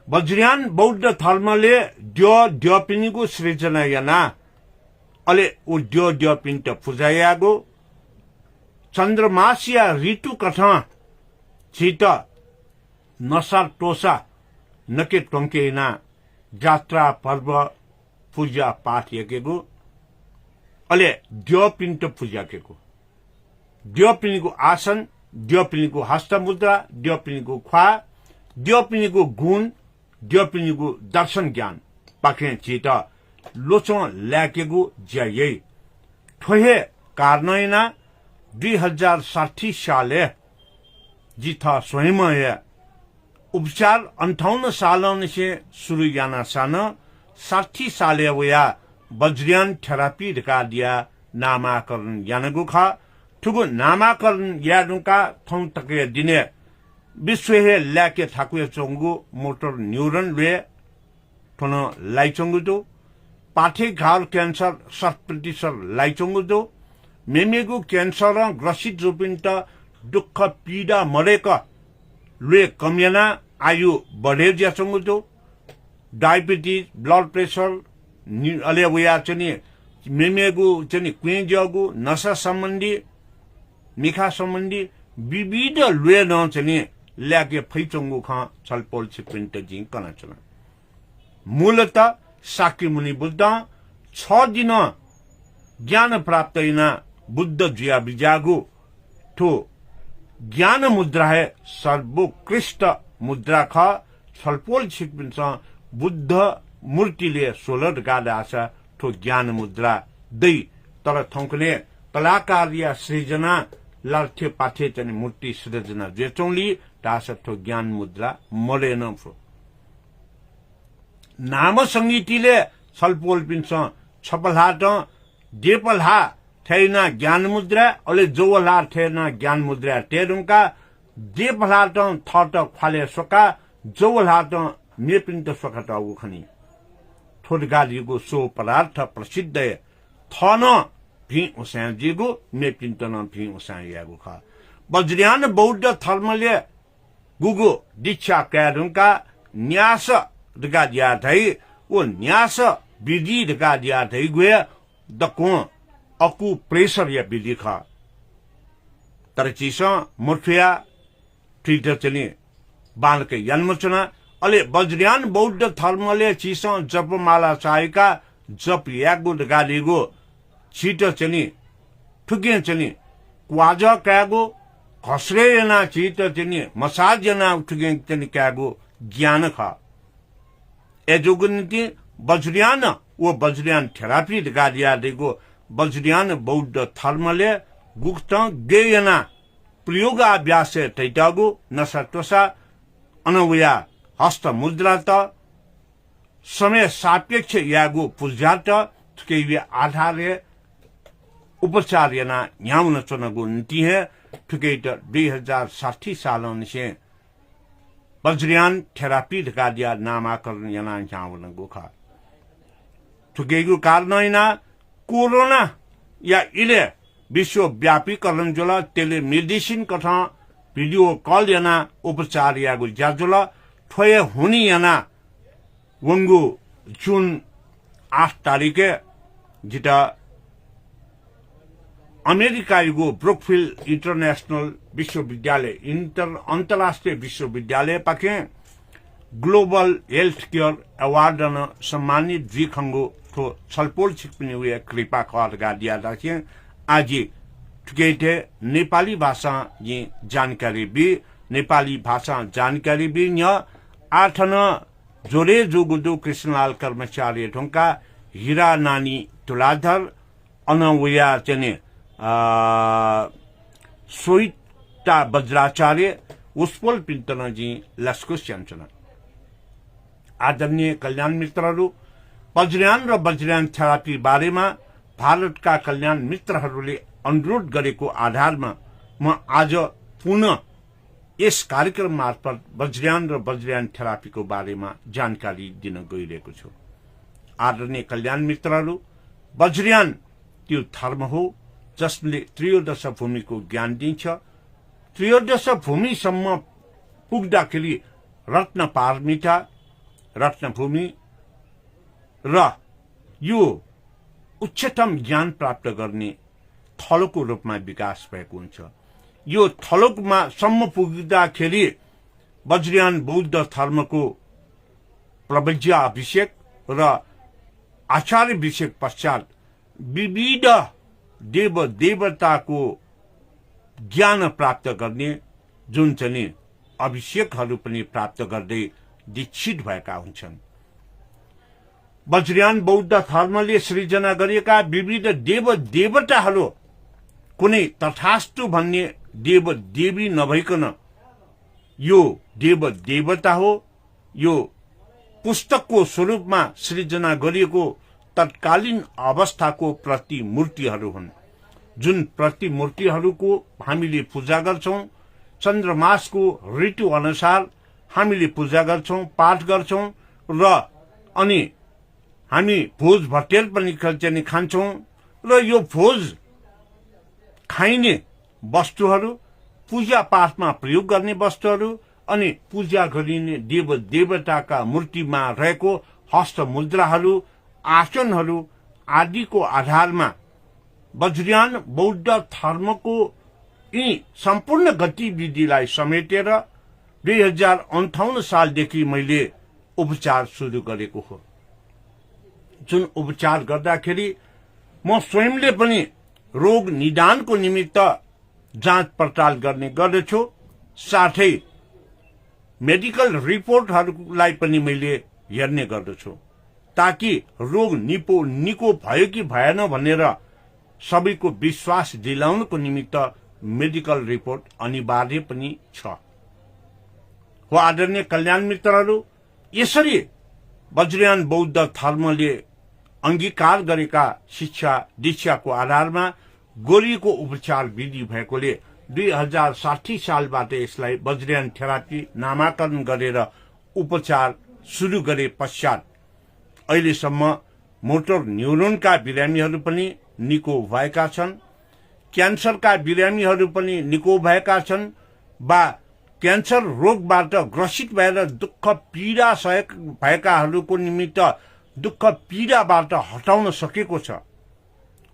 वज्रयान बौद्ध धर्मले द्यपिनीको सृजना याना अले ऊ ड्यो पिन्ट फुजायागो चन्द्रमासिया ऋतु कथा छिट नसा टोसा नके टोंकेना जात्रा पर्व पूजा पाठ यकेको अले ड्यो पिन्ट पूजा केको ड्यो पिनीको आसन ड्यो पिनीको हस्तमुद्रा ड्यो पिनीको ख्वा ड्यो पिनीको गुण ड्यो पिनीको दर्शन ज्ञान पाखे छिट लोचो ल्याकेको ज्यायै ठोहे कार्नैना 2060 साले जिथा स्वयंमय उपचार 58 सालों से शुरू याना सान 60 साले वया वज्रियान थेरापी दिखा दिया नामाकरण यानगु खा ठुगु नामाकरण यानुका थौं तके दिने विश्व हे ल्याके थाकुए चोंगु मोटर न्यूरन रे थोनो लाइचोंगु दो पाठे घाल क्यान्सर 60% लाइचोंगु दो मेमेगु क्यान्सर ग्रसित रूपिन्ट दुःख पीडा मरेका लुए कमियाना आयु बढे ज्याचोंगु दो डायबिटीज ब्लड प्रेशर अले वया चनि मेमेगु चनि क्वेजगु नशा सम्बन्धी मिखा सम्बन्धी विविध लुए न चनि ल्याके फैचोंगु ख छलपोल छिपिन्ट जिं कना चला मूलतः साकी मुनि बुद्ध 6 दिन ज्ञान प्राप्त इना बुद्ध जिया बिजागु तो ज्ञान मुद्रा है सर्वोत्कृष्ट मुद्रा ख छलपोल छिपिन्छ बुद्ध मूर्तिले 16 गाडा आशा तो ज्ञान मुद्रा दै तर थौकले कलाकार या सृजना लर्थे पाठे चनि मूर्ति सृजना जेचौली दास तो ज्ञान मुद्रा मरेन फ्रो नाम संगीतिले छलपोल पिन्छ छपलहाट देपलहा थैना ज्ञान मुद्रा अले जोवला थैना ज्ञान मुद्रा तेरुंका देपलहाट थट फाले सोका जोवलहाट मेपिन्त सोका त उखनी थोडगालीको सो पदार्थ प्रसिद्ध थन भि उसाजीको मेपिन्त न भि उसायागु ख वज्रियान बौद्ध धर्मले गुगु दीक्षा क्यारुंका न्यास दगा दिया थै ओ न्यास विधि दगा दिया थै गए दको अकु प्रेशर या विधि ख तर चिस मुर्फिया ट्विटर चनि बालके जन्मचना अले वज्रियान बौद्ध धर्मले चिस जपमाला चाहेका जप यागु दगा दिगो छिट चनि ठुके चनि क्वाज क्यागो खसरे ना छिट चनि मसाज ना ठुके चनि क्यागो ज्ञान ख एजुगुनिति वज्रियान वो वज्रियान थेरापी दगा दिया देगो वज्रियान बौद्ध धर्मले गुप्त गेयना प्रयोगाभ्यास तैटागु नसतोसा अनवया हस्त मुद्रा त समय सापेक्ष यागु पूजात थुके आधारे उपचार याना न्याउन चनगु नीति है थुके 2060 सालों से वज्रियान थेरापी दगा दिया नामाकरण याना न्याउन गुखा थुकेगु कारणैना कोरोना या इले विश्वव्यापीकरण जोला टेलिमेडिसिन कथा भिडियो कॉल याना उपचार यागु जाजुला ठोये हुनी याना वंगु जून 8 तारिखे जिता अमेरिका युगो ब्रुकफिल्ड इंटरनेशनल विश्वविद्यालय अंतरराष्ट्रीय विश्वविद्यालय पाके ग्लोबल हेल्थ केयर अवार्ड न सम्मानित द्विखंगो तो छलपोल छिकपिने हुए कृपा कर दिया राखे आज ठुकेटे नेपाली भाषा ये जानकारी भी नेपाली भाषा जानकारी भी न्य आठन जोरे जोगुदो कृष्णलाल कर्मचारी ढोंका हीरा नानी तुलाधर अनवया चने सोइता वज्राचार्य उस्पोल पिंतन जी लस्कु स्यांचना आदरणीय कल्याण मित्रहरू वज्रियान र वज्रियान थेरापी बारेमा भारतका कल्याण मित्रहरूले अनुरोध गरेको आधारमा म आज पुनः यस कार्यक्रम मार्फत वज्रियान र वज्रियान थेरापीको बारेमा जानकारी दिन गइरहेको छु। आदरणीय कल्याण मित्रहरू, वज्रियान त्यो धर्म हो जसले त्रयोदश भूमिको ज्ञान दिन्छ। त्रयोदश भूमिसम्म पुग्दाखेरि रत्न पारमिता, रत्नभूमि र यो उच्चतम ज्ञान प्राप्त गर्ने थलोको रूपमा विकास भएको हुन्छ। यो थलोमा सम्म पुग्दाखेरि वज्रयान बौद्ध धर्मको प्रवज्य अभिषेक र आचार्य अभिषेक पश्चात विविध देव देवताको ज्ञान प्राप्त गर्ने जुन चाहिँ अभिषेकहरू पनि प्राप्त गर्दै दीक्षित भएका हुन्छन्। वज्रयान बौद्ध धर्मले सृजना गरिएका विविध देव देवताहरू कुनै तथास्तु भन्ने देव देवी नभइकन यो देव देवता हो। यो पुस्तकको स्वरूपमा सृजना गरिएको तत्कालीन अवस्थाको प्रतिमूर्तिहरू हुन्, जुन प्रतिमूर्तिहरूको हामीले पूजा गर्छौं। चन्द्रमासको ऋतु अनुसार हामीले पूजा गर्छौं, पाठ गर्छौं र अनि हामी भोज भटेर पनि खान्छौं र यो भोज खाइने वस्तुहरू, पूजा पाठमा प्रयोग गर्ने वस्तुहरू अनि पूजा गरिने देव देवताका मूर्तिमा रहेको हस्त मुद्राहरू, आसनहरू आदिको आधारमा वज्रयान बौद्ध धर्मको यी सम्पूर्ण गतिविधिलाई समेटेर 2058 सालदेखि मैले उपचार सुरु गरेको हो। जुन उपचार गर्दाखेरि म स्वयंले पनि रोग निदानको निमित्त जाँच पडताल गर्ने गर्दछु, साथै मेडिकल रिपोर्टहरूलाई पनि मैले हेर्ने गर्दछु, ताकि रोग निको भयो कि भएन भनेर सबैको विश्वास दिलाउनको निमित्त मेडिकल रिपोर्ट अनिवार्य पनि छ। हो आदरणीय कल्याण मित्रहरू, यसरी वज्रयान बौद्ध धर्मले अंगीकार गरेका शिक्षा दीक्षाको आधारमा गरिएको उपचार विधि भएकोले 2060 सालबाट यसलाई वज्रयान थेरापी नामाकरण गरेर उपचार सुरु गरे पश्चात अहिलेसम्म मोटर न्युरोनका बिरामीहरू पनि निको भएका छन्, क्यान्सरका बिरामीहरू पनि निको भएका छन्, वा क्यान्सर रोगबाट ग्रसित भएर दुःख पीडा सहेक भएकाहरूको निमित्त दुःख पीडाबाट हटाउन सकेको छ।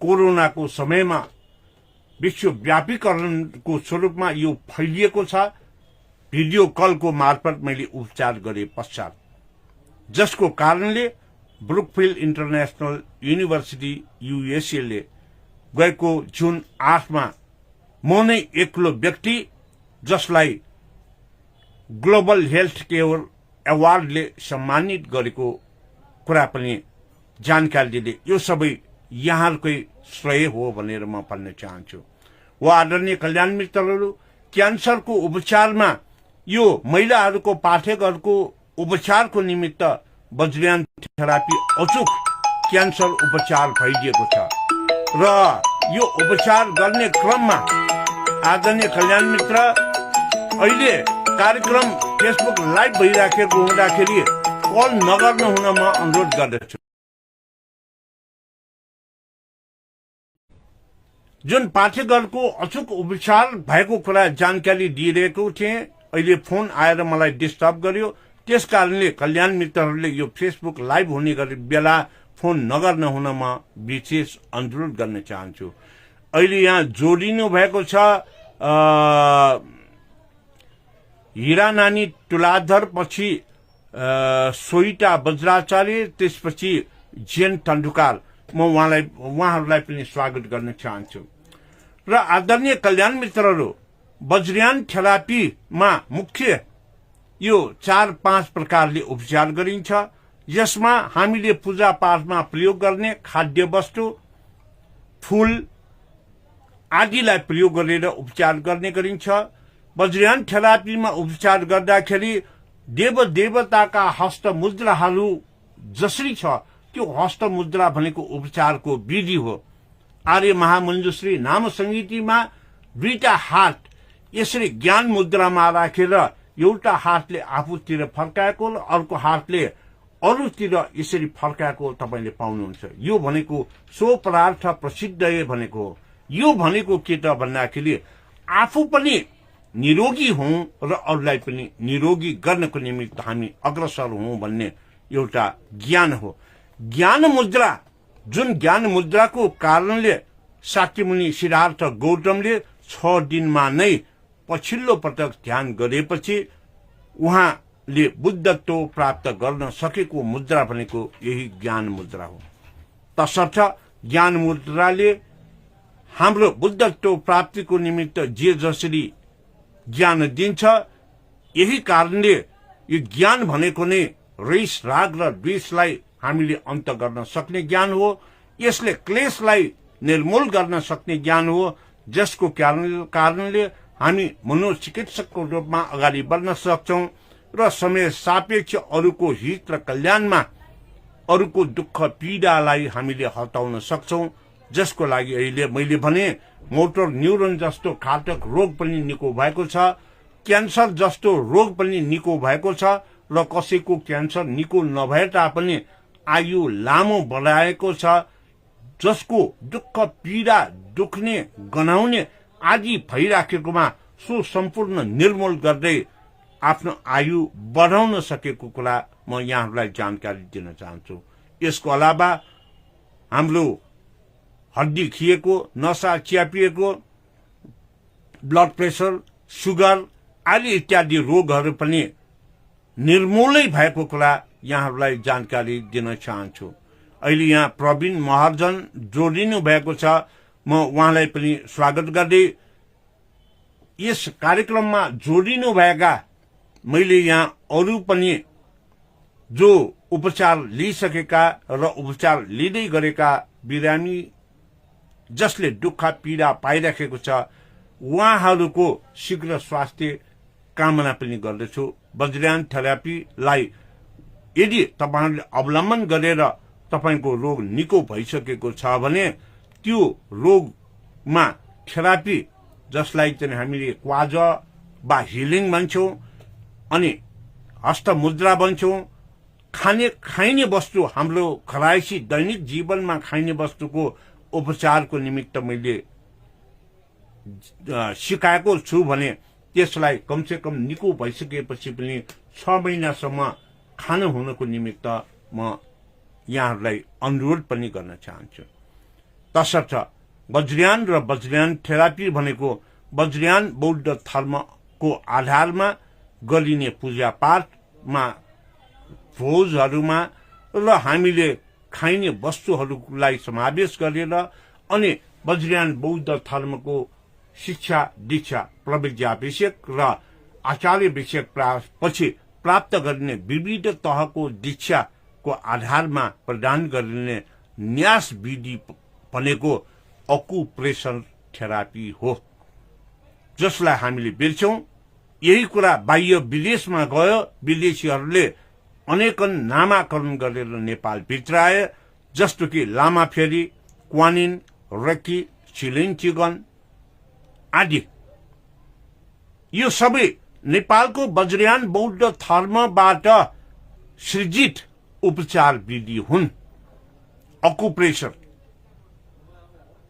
कोरोनाको समयमा विश्वव्यापीकरणको स्वरूपमा यो फैलिएको छ। भिडियो कलको मार्फत मैले उपचार गरे पश्चात, जसको कारणले ब्रुकफिल्ड इन्टरनेशनल युनिभर्सिटी USA ले गएको जुन 8 मा म नै एक्लो व्यक्ति जसलाई ग्लोबल हेल्थ केयर अवार्डले सम्मानित गरेको कुरा पनि जानकारी दिए। यो सबै यहाँकै श्रेय हो भनेर म भन्न चाहन्छु। व आदरणीय कल्याण मित्रहरू, क्यान्सरको उपचारमा यो महिलाहरूको पाठकहरूको उपचारको निमित्त वज्रयान थेरापी अचूक क्यान्सर उपचार भइदिएको छ र यो उपचार गर्ने क्रममा आदरणीय कल्याण मित्र, अहिले कार्यक्रम फेसबुक लाइभ भइराखेको हुँदाखेरि कल नगर्नु हुन म अनुरोध गर्दछु। जुन पाठकहरूको अचूक उपचार भएको कुरा जानकारी दिइरहेको थिएँ, अहिले फोन आएर मलाई डिस्टर्ब गर्यो। त्यसकारणले कल्याण मित्रहरूले यो फेसबुक लाइभ हुने गरी बेला फोन नगर्न हुन म विशेष अनुरोध गर्न चाहन्छु। अहिले यहाँ जोडिनु भएको छ हिरा नानी तुलाधर, पछि सोइटा बज्राचार्य, त्यसपछि जेन तन्डुकार। म उहाँहरूलाई पनि स्वागत गर्न चाहन्छु। र आदरणीय कल्याण मित्रहरू, वज्रयान थेरापीमा मुख्य यो 4-5 प्रकारले उपचार गरिन्छ। यसमा हामीले पूजा पाठमा प्रयोग गर्ने खाद्य वस्तु, फूल आदिलाई प्रयोग गरेर उपचार गर्ने गरिन्छ। वज्रयान थेरापीमा उपचार गर्दाखेरि देव देवताका हस्त मुद्राहरू जसरी छ त्यो हस्त मुद्रा भनेको उपचारको विधि हो। आर्य महामञ्जुश्री नाम संहितामा 2टा हात यसरी ज्ञान मुद्रामा राखेर एउटा हातले आफूतिर फर्काएको र अर्को हातले अरूतिर यसरी फर्काएको तपाईले पाउनुहुन्छ। यो भनेको सो परार्थ प्रसिद्ध भनेको हो। यो भनेको के त भन्दाखेरि आफू पनि निरोगी हौं र अरूलाई पनि निरोगी गर्नको निमित्त हामी अग्रसर हौं भन्ने एउटा ज्ञान हो। ज्ञान मुद्रा जुन ज्ञान मुद्राको कारणले शाक्यमुनि सिद्धार्थ गौतमले 6 दिनमा नै पछिल्लो पटक ध्यान गरेपछि उहाँले बुद्धत्व प्राप्त गर्न सकेको मुद्रा भनेको यही ज्ञान मुद्रा हो। तसर्थ ज्ञान मुद्राले हाम्रो बुद्धत्व प्राप्तिको निमित्त जे जसरी ज्ञान दिन्छ, यही कारणले यो ज्ञान भनेको नै रईस राग र द्वेषलाई हामीले अन्त गर्न सक्ने ज्ञान हो। यसले क्लेशलाई निर्मूल गर्न सक्ने ज्ञान हो, जसको कारणले हामी मनोचिकित्सकको रूपमा अगाडि बढ्न सक्छौं र समय सापेक्ष अरूको हित र कल्याणमा अरूको दुःख पीडालाई हामीले हटाउन सक्छौं, जसको लागि अहिले मैले भने मोटर न्युरोन जस्तो घातक रोग पनि निको भएको छ, क्यान्सर जस्तो रोग पनि निको भएको छ र कसैको क्यान्सर निको नभए तापनि आयु लामो बढाएको छ, जसको दुःख पीडा दुख्ने गनाउने आदि भइराखेकोमा सो सम्पूर्ण निर्मूल गर्दै आफ्नो आयु बढाउन सकेको कुरा म यहाँहरूलाई जानकारी दिन चाहन्छु। यसको अलावा हाम्रो हड्डी खिएको, नसा च्यापिएको, ब्लड प्रेसर, सुगर आदि इत्यादि रोगहरू पनि निर्मूलै भएको कुरा यहाँहरूलाई जानकारी दिन चाहन्छु। अहिले यहाँ प्रवीण महर्जन जोडिनु भएको छ, म उहाँलाई पनि स्वागत गर्दै यस कार्यक्रममा जोडिनु भएका मैले यहाँ अरू पनि जो उपचार लिइसकेका र उपचार लिँदै गरेका बिरामी जसले दुःख पीडा पाइराखेको छ, उहाँहरूको शीघ्र स्वास्थ्य कामना पनि गर्दछु। वज्रयान थेरापीलाई यदि तपाईहरुले अवलम्बन गरेर तपाईको रोग निको भइसकेको छ भने त्यो रोगमा थेरापी, जसलाई चाहिँ हामीले क्वाज वा हिलिङ भन्छौं अनि हस्तमुद्रा भन्छौं, खाइने वस्तु हाम्रो खराइसी दैनिक जीवनमा खाइने वस्तुको उपचारको निमित्त मैले सिकाएको छु भने त्यसलाई कमसे कम निको भइसकेपछि पनि 6 महिनासम्म खान हुनको निमित्त म यहाँहरूलाई अनुरोध पनि गर्न चाहन्छु। तसर्थ वज्रयान र वज्रयान थेरापी भनेको वज्रयान बौद्ध धर्मको आधारमा गरिने पूजा पाठमा, भोजहरूमा र हामीले खाइने वस्तुहरूलाई समावेश गरेर अनि वज्रयान बौद्ध धर्मको शिक्षा दीक्षा प्रविद्याभिषेक र आचार्यभिषेक पछि प्राप्त गरिने विविध तहको दीक्षाको आधारमा प्रदान गरिने न्यास विधि भनेको अकुप्रेसर थेरापी हो, जसलाई हामीले बिर्छौं। यही कुरा बाह्य विदेशमा गयो, विदेशीहरूले अनेकन नामाकरण गरेर नेपाल भित्र आए, जस्तो कि लामाफेरी, क्वानिन, रेकी, चिलिन्चिगन आदि। यो सबै नेपालको वज्रयान बौद्ध धर्मबाट सृजित उपचार विधि हुन्। अकुप्रेसर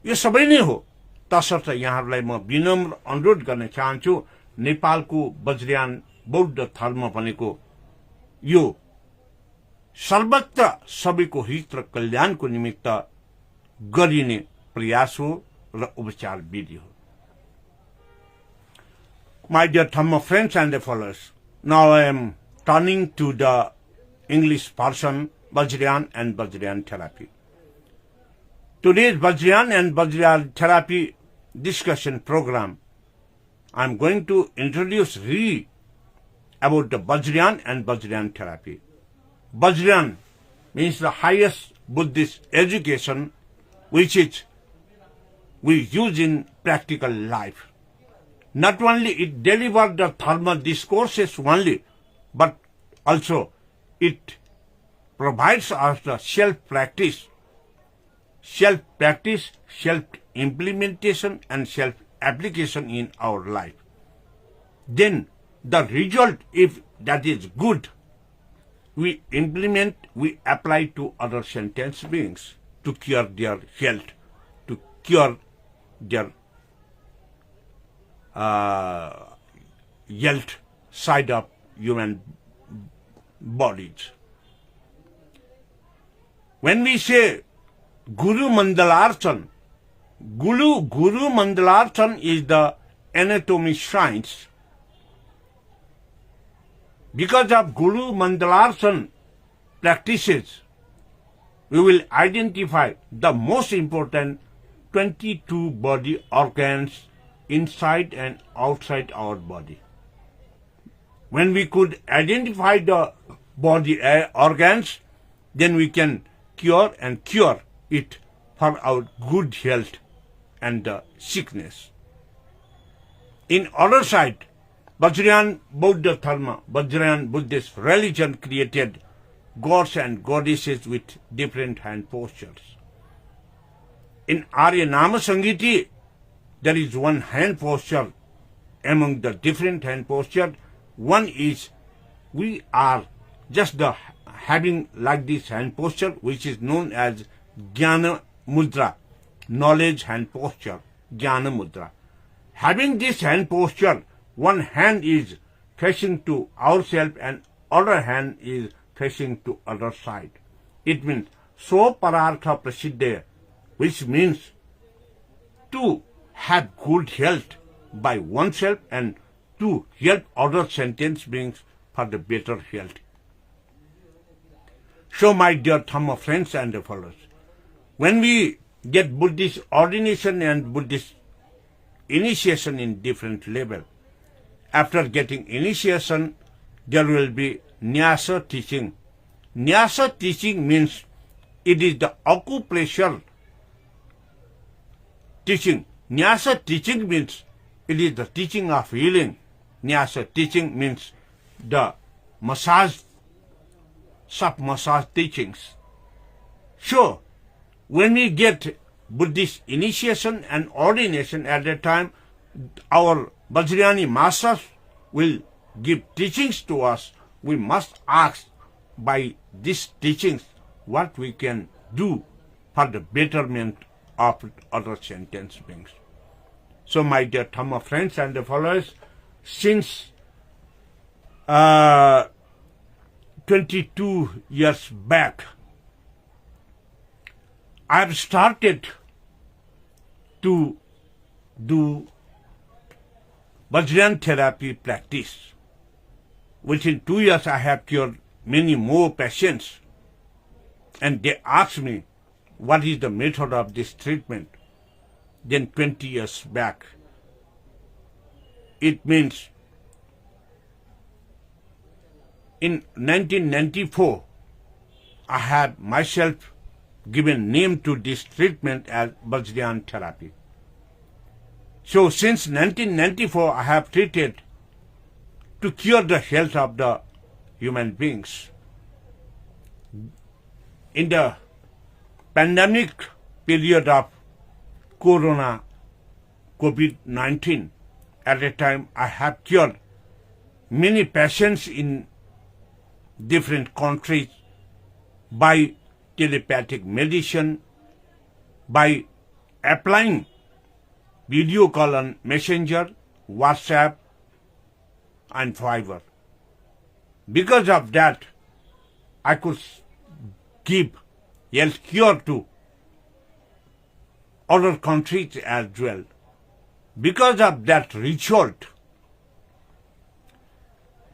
यो सबै नै हो। तसर्थ यहाँहरूलाई म विनम्र अनुरोध गर्न चाहन्छु, नेपालको वज्रयान बौद्ध धर्म भनेको यो सर्वत्र सबैको हित र कल्याणको निमित्त गरिने प्रयास हो र उपचार विधि हो। My dear Dhamma friends and followers, now I am turning to the English version Vajrayan and Vajrayan therapy. Today's Vajrayan and Vajrayan therapy discussion program, I am going to introduce about the Vajrayan and Vajrayan therapy. Vajrayan means the highest Buddhist education which is we use in practical life. Not only it delivers the dharma discourses only, but also it provides us the self-practice, self-implementation and self-application in our life. Then the result, if that is good, we implement, we apply to other sentient beings to cure their health, to cure their health side of human bodies. When we say Guru Mandalarchan. Guru Mandalarchan is the anatomy science. Because of Guru Mandalarchan practices, we will identify the most important 22 body organs inside and outside our body. When we could identify the body organs, then we can cure it for our good health and sickness. In other side, Vajrayana Buddha Dharma, Vajrayana Buddhist religion created gods and goddesses with different hand postures. In Arya Nama Sangiti, there is one hand posture among the different hand postures. One is we are just having like this hand posture, which is known as Jnana Mudra, knowledge hand posture, Jnana Mudra. Having this hand posture, one hand is facing to ourselves and other hand is facing to other side. It means so parartha prasiddhya, which means to have good health by oneself and to help other sentient beings for the better health. So, my dear Dhamma friends and followers, when we get Buddhist ordination and Buddhist initiation in different level, after getting initiation, there will be Nyasa teaching. Nyasa teaching means it is the acupressure teaching. Nyasa teaching means it is the teaching of healing. Nyasa teaching means the massage, sub-massage teachings. So, when we get Buddhist initiation and ordination at that time, our Vajrayani masters will give teachings to us. We must ask by these teachings what we can do for the betterment of other sentient beings. So, my dear Dhamma friends and followers, since 22 years back, I have started to do Vajrayana therapy practice. Within 2 years, I have cured many more patients. And they asked me, what is the method of this treatment? Then 20 years back. It means in 1994, I have myself given name to this treatment as Vajrayana therapy. So since 1994, I have treated to cure the health of the human beings. In the pandemic period of Corona, COVID-19, at a time I have cured many patients in different countries by telepathic medicine, by applying video call on Messenger, WhatsApp, and Fiverr. Because of that, I could give health cure to other countries as well. Because of that result,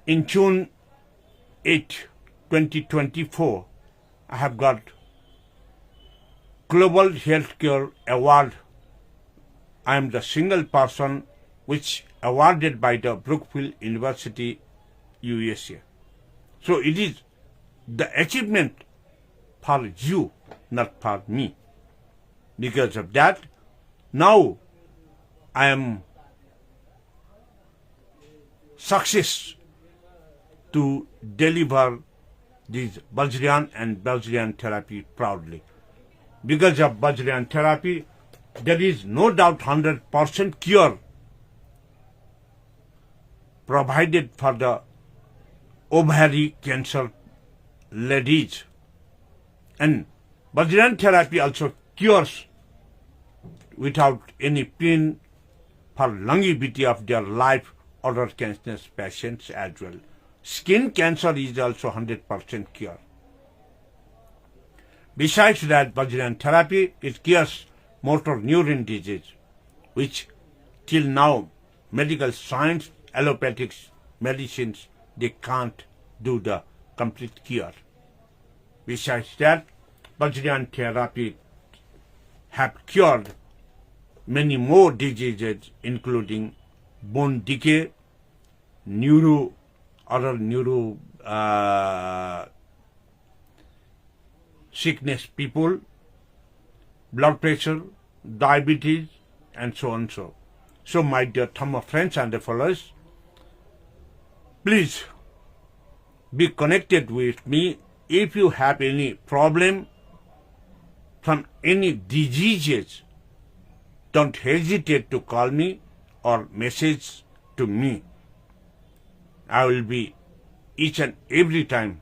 in June 8, 2024, I have got Global Healthcare Award. I am the single person which awarded by the Brookfield University, USA. So it is the achievement for you, not for me. Because of that, now I am success to deliver this Vajrayana and Vajrayana therapy proudly. Because of Vajrayana therapy, there is no doubt 100% cure provided for the ovary cancer ladies. And Vajrayana therapy also cures without any pain for longevity of their life other cancer patients as well. Skin cancer is also 100% cure. Besides that, Vajrayana therapy, it cures motor neuron disease, which till now medical science, allopathic medicines, they can't do the complete cure. Besides that, Vajrayana therapy have cured many more diseases, including bone decay, other neuro sickness people, blood pressure, diabetes, and so on. So my dear Dhamma friends and followers, please be connected with me. If you have any problem from any diseases, don't hesitate to call me or message to me. I will be each and every time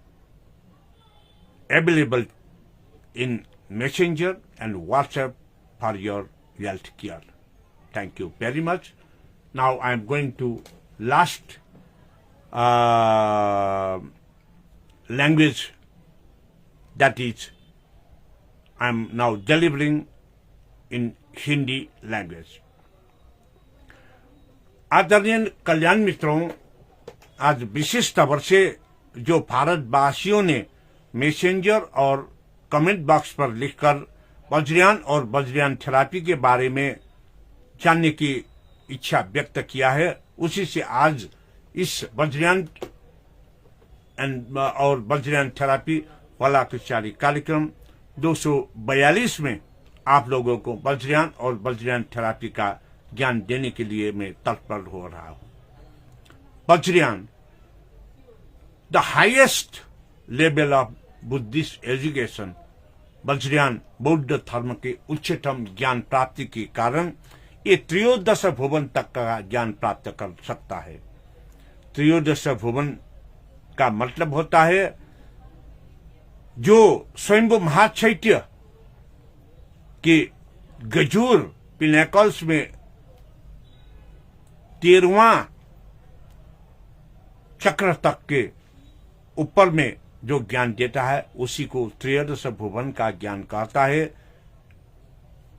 available in Messenger and WhatsApp for your health care. Thank you very much. Now I am going to last language, that is, I am now delivering in Hindi language. आदरणीय कल्याण मित्रों, आज विशेष तौर से जो भारतवासियों ने messenger और comment box पर लिखकर वज्रयान और वज्रयान थेरेपी के बारे में जानने की इच्छा व्यक्त किया है, उसी से आज इस वज्रयान और वज्रयान थेरेपी वाला कुचारी कार्यक्रम 242 में आप लोगों को वज्रयान और वज्रयान थेरेपी का ज्ञान देने के लिए मैं तत्पर हो रहा हूं। Vajrayana, the highest level of Buddhist education, Vajrayana बौद्ध धर्म के उच्चतम ज्ञान प्राप्ति के कारण ये त्रयोदश भुवन तक का ज्ञान प्राप्त कर सकता है। त्रयोदश भुवन का मतलब होता है जो स्वयंभू महाचैत्य के गजूर पिनेकल्स में 13वां चक्र तक के ऊपर में जो ज्ञान देता है उसी को त्रयोदश भुवन का ज्ञान कहता है।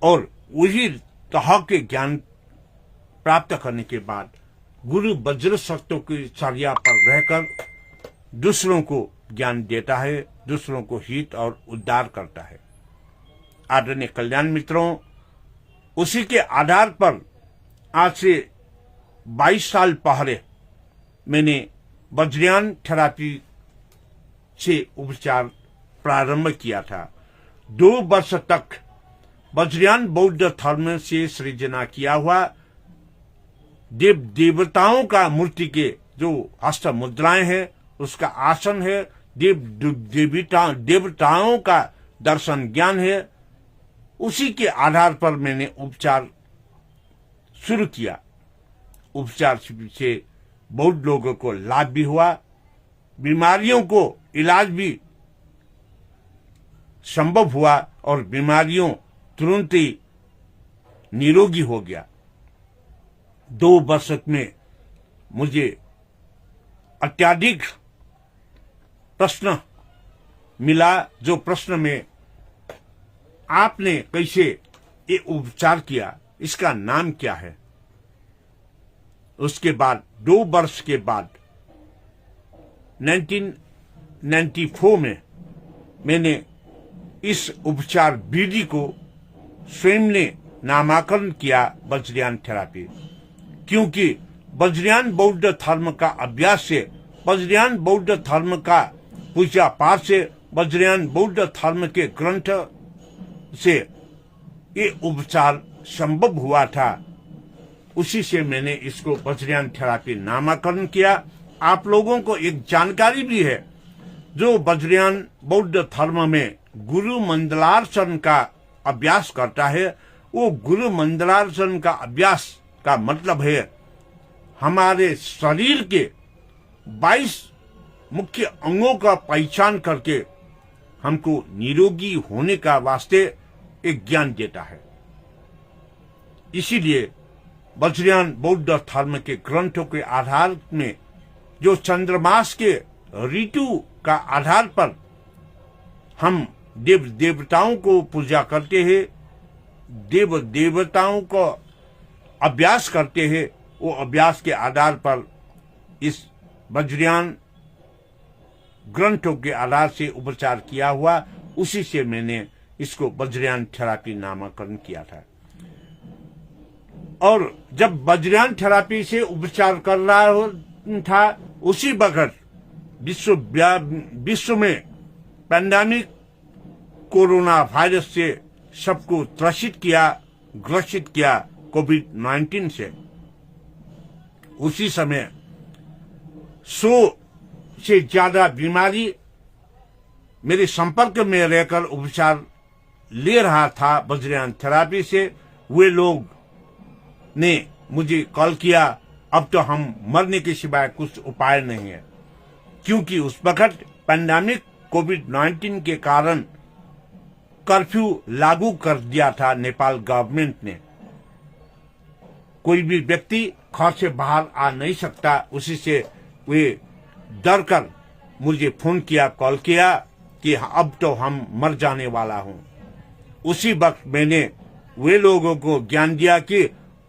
और वही तरह के ज्ञान प्राप्त करने के बाद गुरु वज्र शक्तों की चर्या पर रहकर दूसरों को ज्ञान देता है, दूसरों को हित और उद्धार करता है। आदरणीय कल्याण मित्रों, उसी के आधार पर आज से 22 साल पहले मैंने वज्रयान थेरेपी से उपचार प्रारंभ किया था। 2 वर्ष तक वज्रयान बौद्ध धर्म से सृजना किया हुआ देव देवताओं का मूर्ति के जो हस्त मुद्राएं हैं, उसका आसन है, देवताओं का दर्शन ज्ञान है, उसी के आधार पर मैंने उपचार शुरू किया। उपचार से बहुत लोगों को लाभ भी हुआ, बीमारियों को इलाज भी संभव हुआ और बीमारियों तुरंत ही निरोगी हो गया। 2 वर्ष में मुझे अत्यधिक प्रश्न मिला, जो प्रश्न में आपने कैसे ये उपचार किया, इसका नाम क्या है। उसके बाद 2 वर्ष के बाद 1994 में मैंने इस उपचार विधि को स्वयं ने नामकरण किया वज्रयान थेरेपी, क्योंकि वज्रयान बौद्ध धर्म का अभ्यास से, वज्रयान बौद्ध धर्म का पूजा पाठ से, वज्रयान बौद्ध धर्म के ग्रंथ से ये उपचार संभव हुआ था। उसी से मैंने इसको वज्रयान थेरेपी नामकरण किया। आप लोगों को एक जानकारी भी है, जो वज्रयान बौद्ध धर्म में गुरु मंडलार्चन का अभ्यास करता है, वो गुरु मंडलार्चन का अभ्यास का मतलब है हमारे शरीर के 22 मुख्य अंगों का पहचान करके हमको निरोगी होने का वास्ते एक ज्ञान देता है। इसीलिए वज्रयान बौद्ध धर्म के ग्रंथों के आधार में, जो चंद्रमास के ऋतु का आधार पर हम देव देवताओं को पूजा करते हैं, देव देवताओं को अभ्यास करते हैं, वो अभ्यास के आधार पर इस वज्रयान ग्रंथों के आधार से उपचार किया हुआ, उसी से मैंने इसको वज्रयान थेरापी नामकरण किया था। और जब वज्रयान थेरापी से उपचार कर रहा था, उसी वक्त विश्व में पैंडेमिक कोरोना वायरस से सबको ग्रसित किया कोविड-19 से। उसी समय 100 से ज्यादा बीमारी मेरे संपर्क में रहकर उपचार ले रहा था वज्रयान थेरापी से। वे लोग ने मुझे कॉल किया, अब तो हम मरने के सिवाय कुछ उपाय नहीं है, क्योंकि उस वक्त पैंडेमिक कोविड-19 के कारण कर्फ्यू लागू कर दिया था नेपाल गवर्नमेंट ने। कोई भी व्यक्ति घर से बाहर आ नहीं सकता। उसी से वे डर कर मुझे फोन किया, कॉल किया कि अब तो हम मर जाने वाला हूं। उसी वक्त मैंने वे लोगों को ज्ञान दिया कि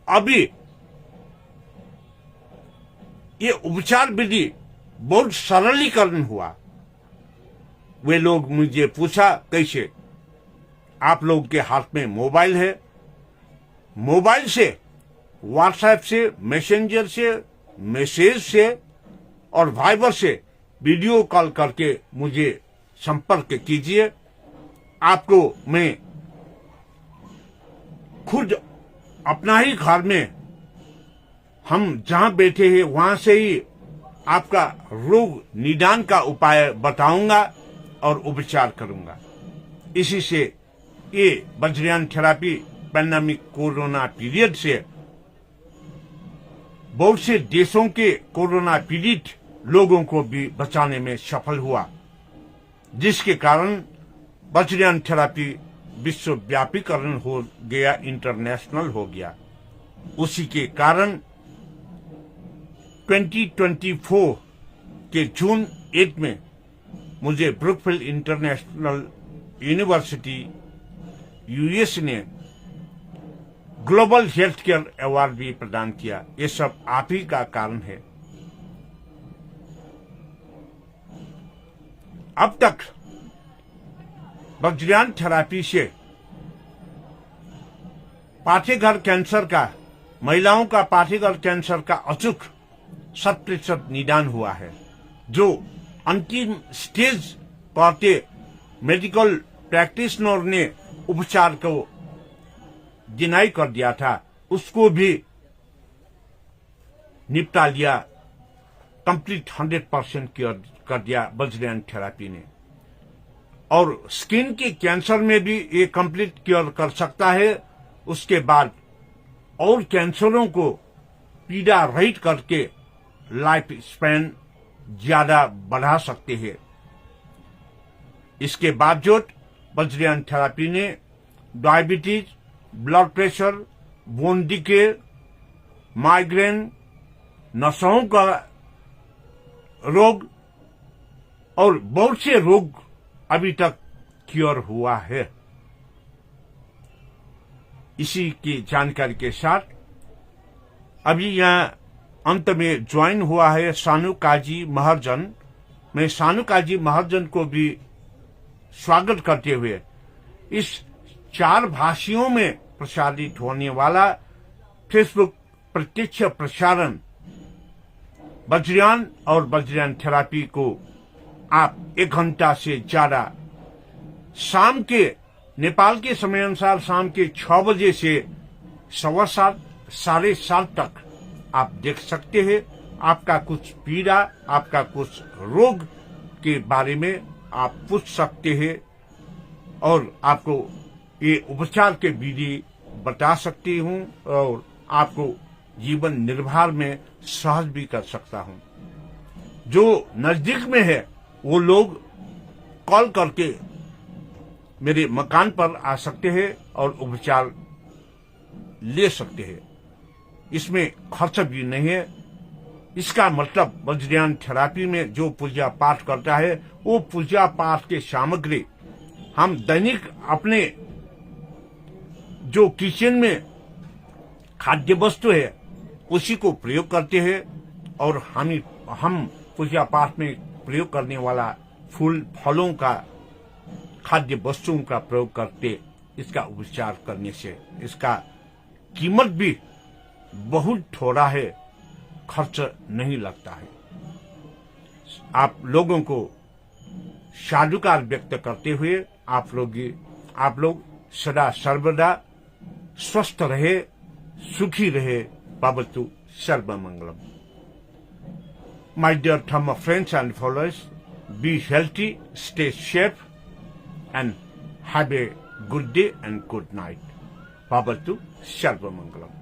अभी ये उपचार विधि बहुत सरलीकरण हुआ। वे लोग मुझे पूछा, कैसे? आप लोग के हाथ में मोबाइल है, मोबाइल से व्हाट्सएप से, मैसेंजर से, मैसेज से और वाइबर से वीडियो कॉल करके मुझे संपर्क कीजिए। आपको मैं खुद अपना ही घर में, हम जहां बैठे हैं वहां से ही आपका रोग निदान का उपाय बताऊंगा और उपचार करूंगा। इसी से ये Vajrayana therapy pandemic corona period से बहुत से देशों के कोरोना पीड़ित लोगों को भी बचाने में सफल हुआ, जिसके कारण वज्रयान थेरापी विश्वव्यापीकरण हो गया, इंटरनेशनल हो गया। उसी के कारण 2024 के जून 8 में मुझे ब्रुकफील्ड इंटरनेशनल यूनिवर्सिटी यूएस ने ग्लोबल हेल्थ केयर अवार्ड भी प्रदान किया। ये सब आप ही का कारण है। अब तक वज्रयान थेरापी से पाठ्यघर कैंसर का, महिलाओं का पाठ्यघर कैंसर का अचूक 100% निदान हुआ है। जो अंतिम स्टेज पहुंचे मेडिकल प्रैक्टिशनर ने उपचार को डिनाई कर दिया था, उसको भी निपटा लिया, कंप्लीट 100% कर दिया वज्रयान थेरापी ने। और स्किन के कैंसर में भी ये कंप्लीट क्योर कर सकता है। उसके बाद और कैंसरों को पीड़ा रहित करके लाइफ स्पैन ज्यादा बढ़ा सकते हैं। इसके बावजूद वज्रयान थेरापी ने diabetes, blood pressure, bone decay, migraine, नसों का रोग और बहुत से रोग अभी तक क्योर हुआ है। इसी की जानकारी के साथ अभी यहाँ अंत में ज्वाइन हुआ है सानू काजी महर्जन। मैं सानू काजी महर्जन को भी स्वागत करते हुए इस 4 भाषाओं में प्रसारित होने वाला फेसबुक प्रत्यक्ष प्रसारण वज्रयान और वज्रयान थेरापी को आप 1 घंटा से ज्यादा शाम के, नेपाल के समय अनुसार शाम के 6 बजे से 7:15 साढ़े 7 तक आप देख सकते हैं। आपका कुछ पीड़ा, आपका कुछ रोग के बारे में आप पूछ सकते हैं और आपको ये उपचार के विधि बता सकती हूँ और आपको जीवन निर्वाह में सहज भी कर सकता हूँ। जो नजदीक में है वो लोग कॉल करके मेरे मकान पर आ सकते हैं और उपचार ले सकते हैं। इसमें खर्च भी नहीं है। इसका मतलब वज्रयान थेरापी में जो पूजा पाठ करता है वो पूजा पाठ के सामग्री हम दैनिक अपने जो किचन में खाद्य वस्तु है उसी को प्रयोग करते हैं और हम पूजा पाठ में प्रयोग करने वाला फूल फलों का खाद्य वस्तुओं का प्रयोग करते। इसका उपचार करने से इसका कीमत भी बहुत थोड़ा है, खर्च नहीं लगता है। आप लोगों को साधुकार व्यक्त करते हुए आप लोग सदा सर्वदा स्वस्थ रहे, सुखी रहे। भवतु सर्वमंगलम। My dear Dhamma friends and followers, be healthy, stay safe, and have a good day and good night. भवतु सर्वमंगलम।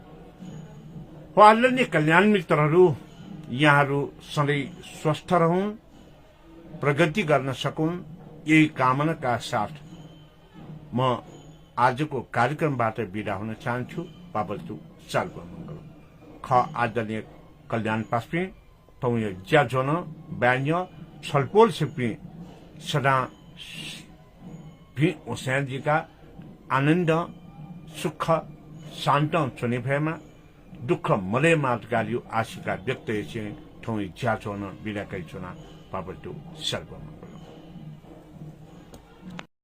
आदरणीय कल्याण मित्रहरू, यहाँहरू सधैँ स्वस्थ रहूं, प्रगति गर्न सकुन्, यही कामनाका साथ म आजको कार्यक्रमबाट बिदा हुन चाहन्छु। भवतु सर्वमंगलम। आदरणीय कल्याण पास्पे तौय ज्याजोन ब्यान्य छलपोल सिपी सदा भी ओसैन जी का आनंद सुख शान्त चुने भएमा दुःख मले मार्गालियो आशिका व्यक्त थौय ज्याजोन बिदा कै चुना। भवतु सर्वमंगलम।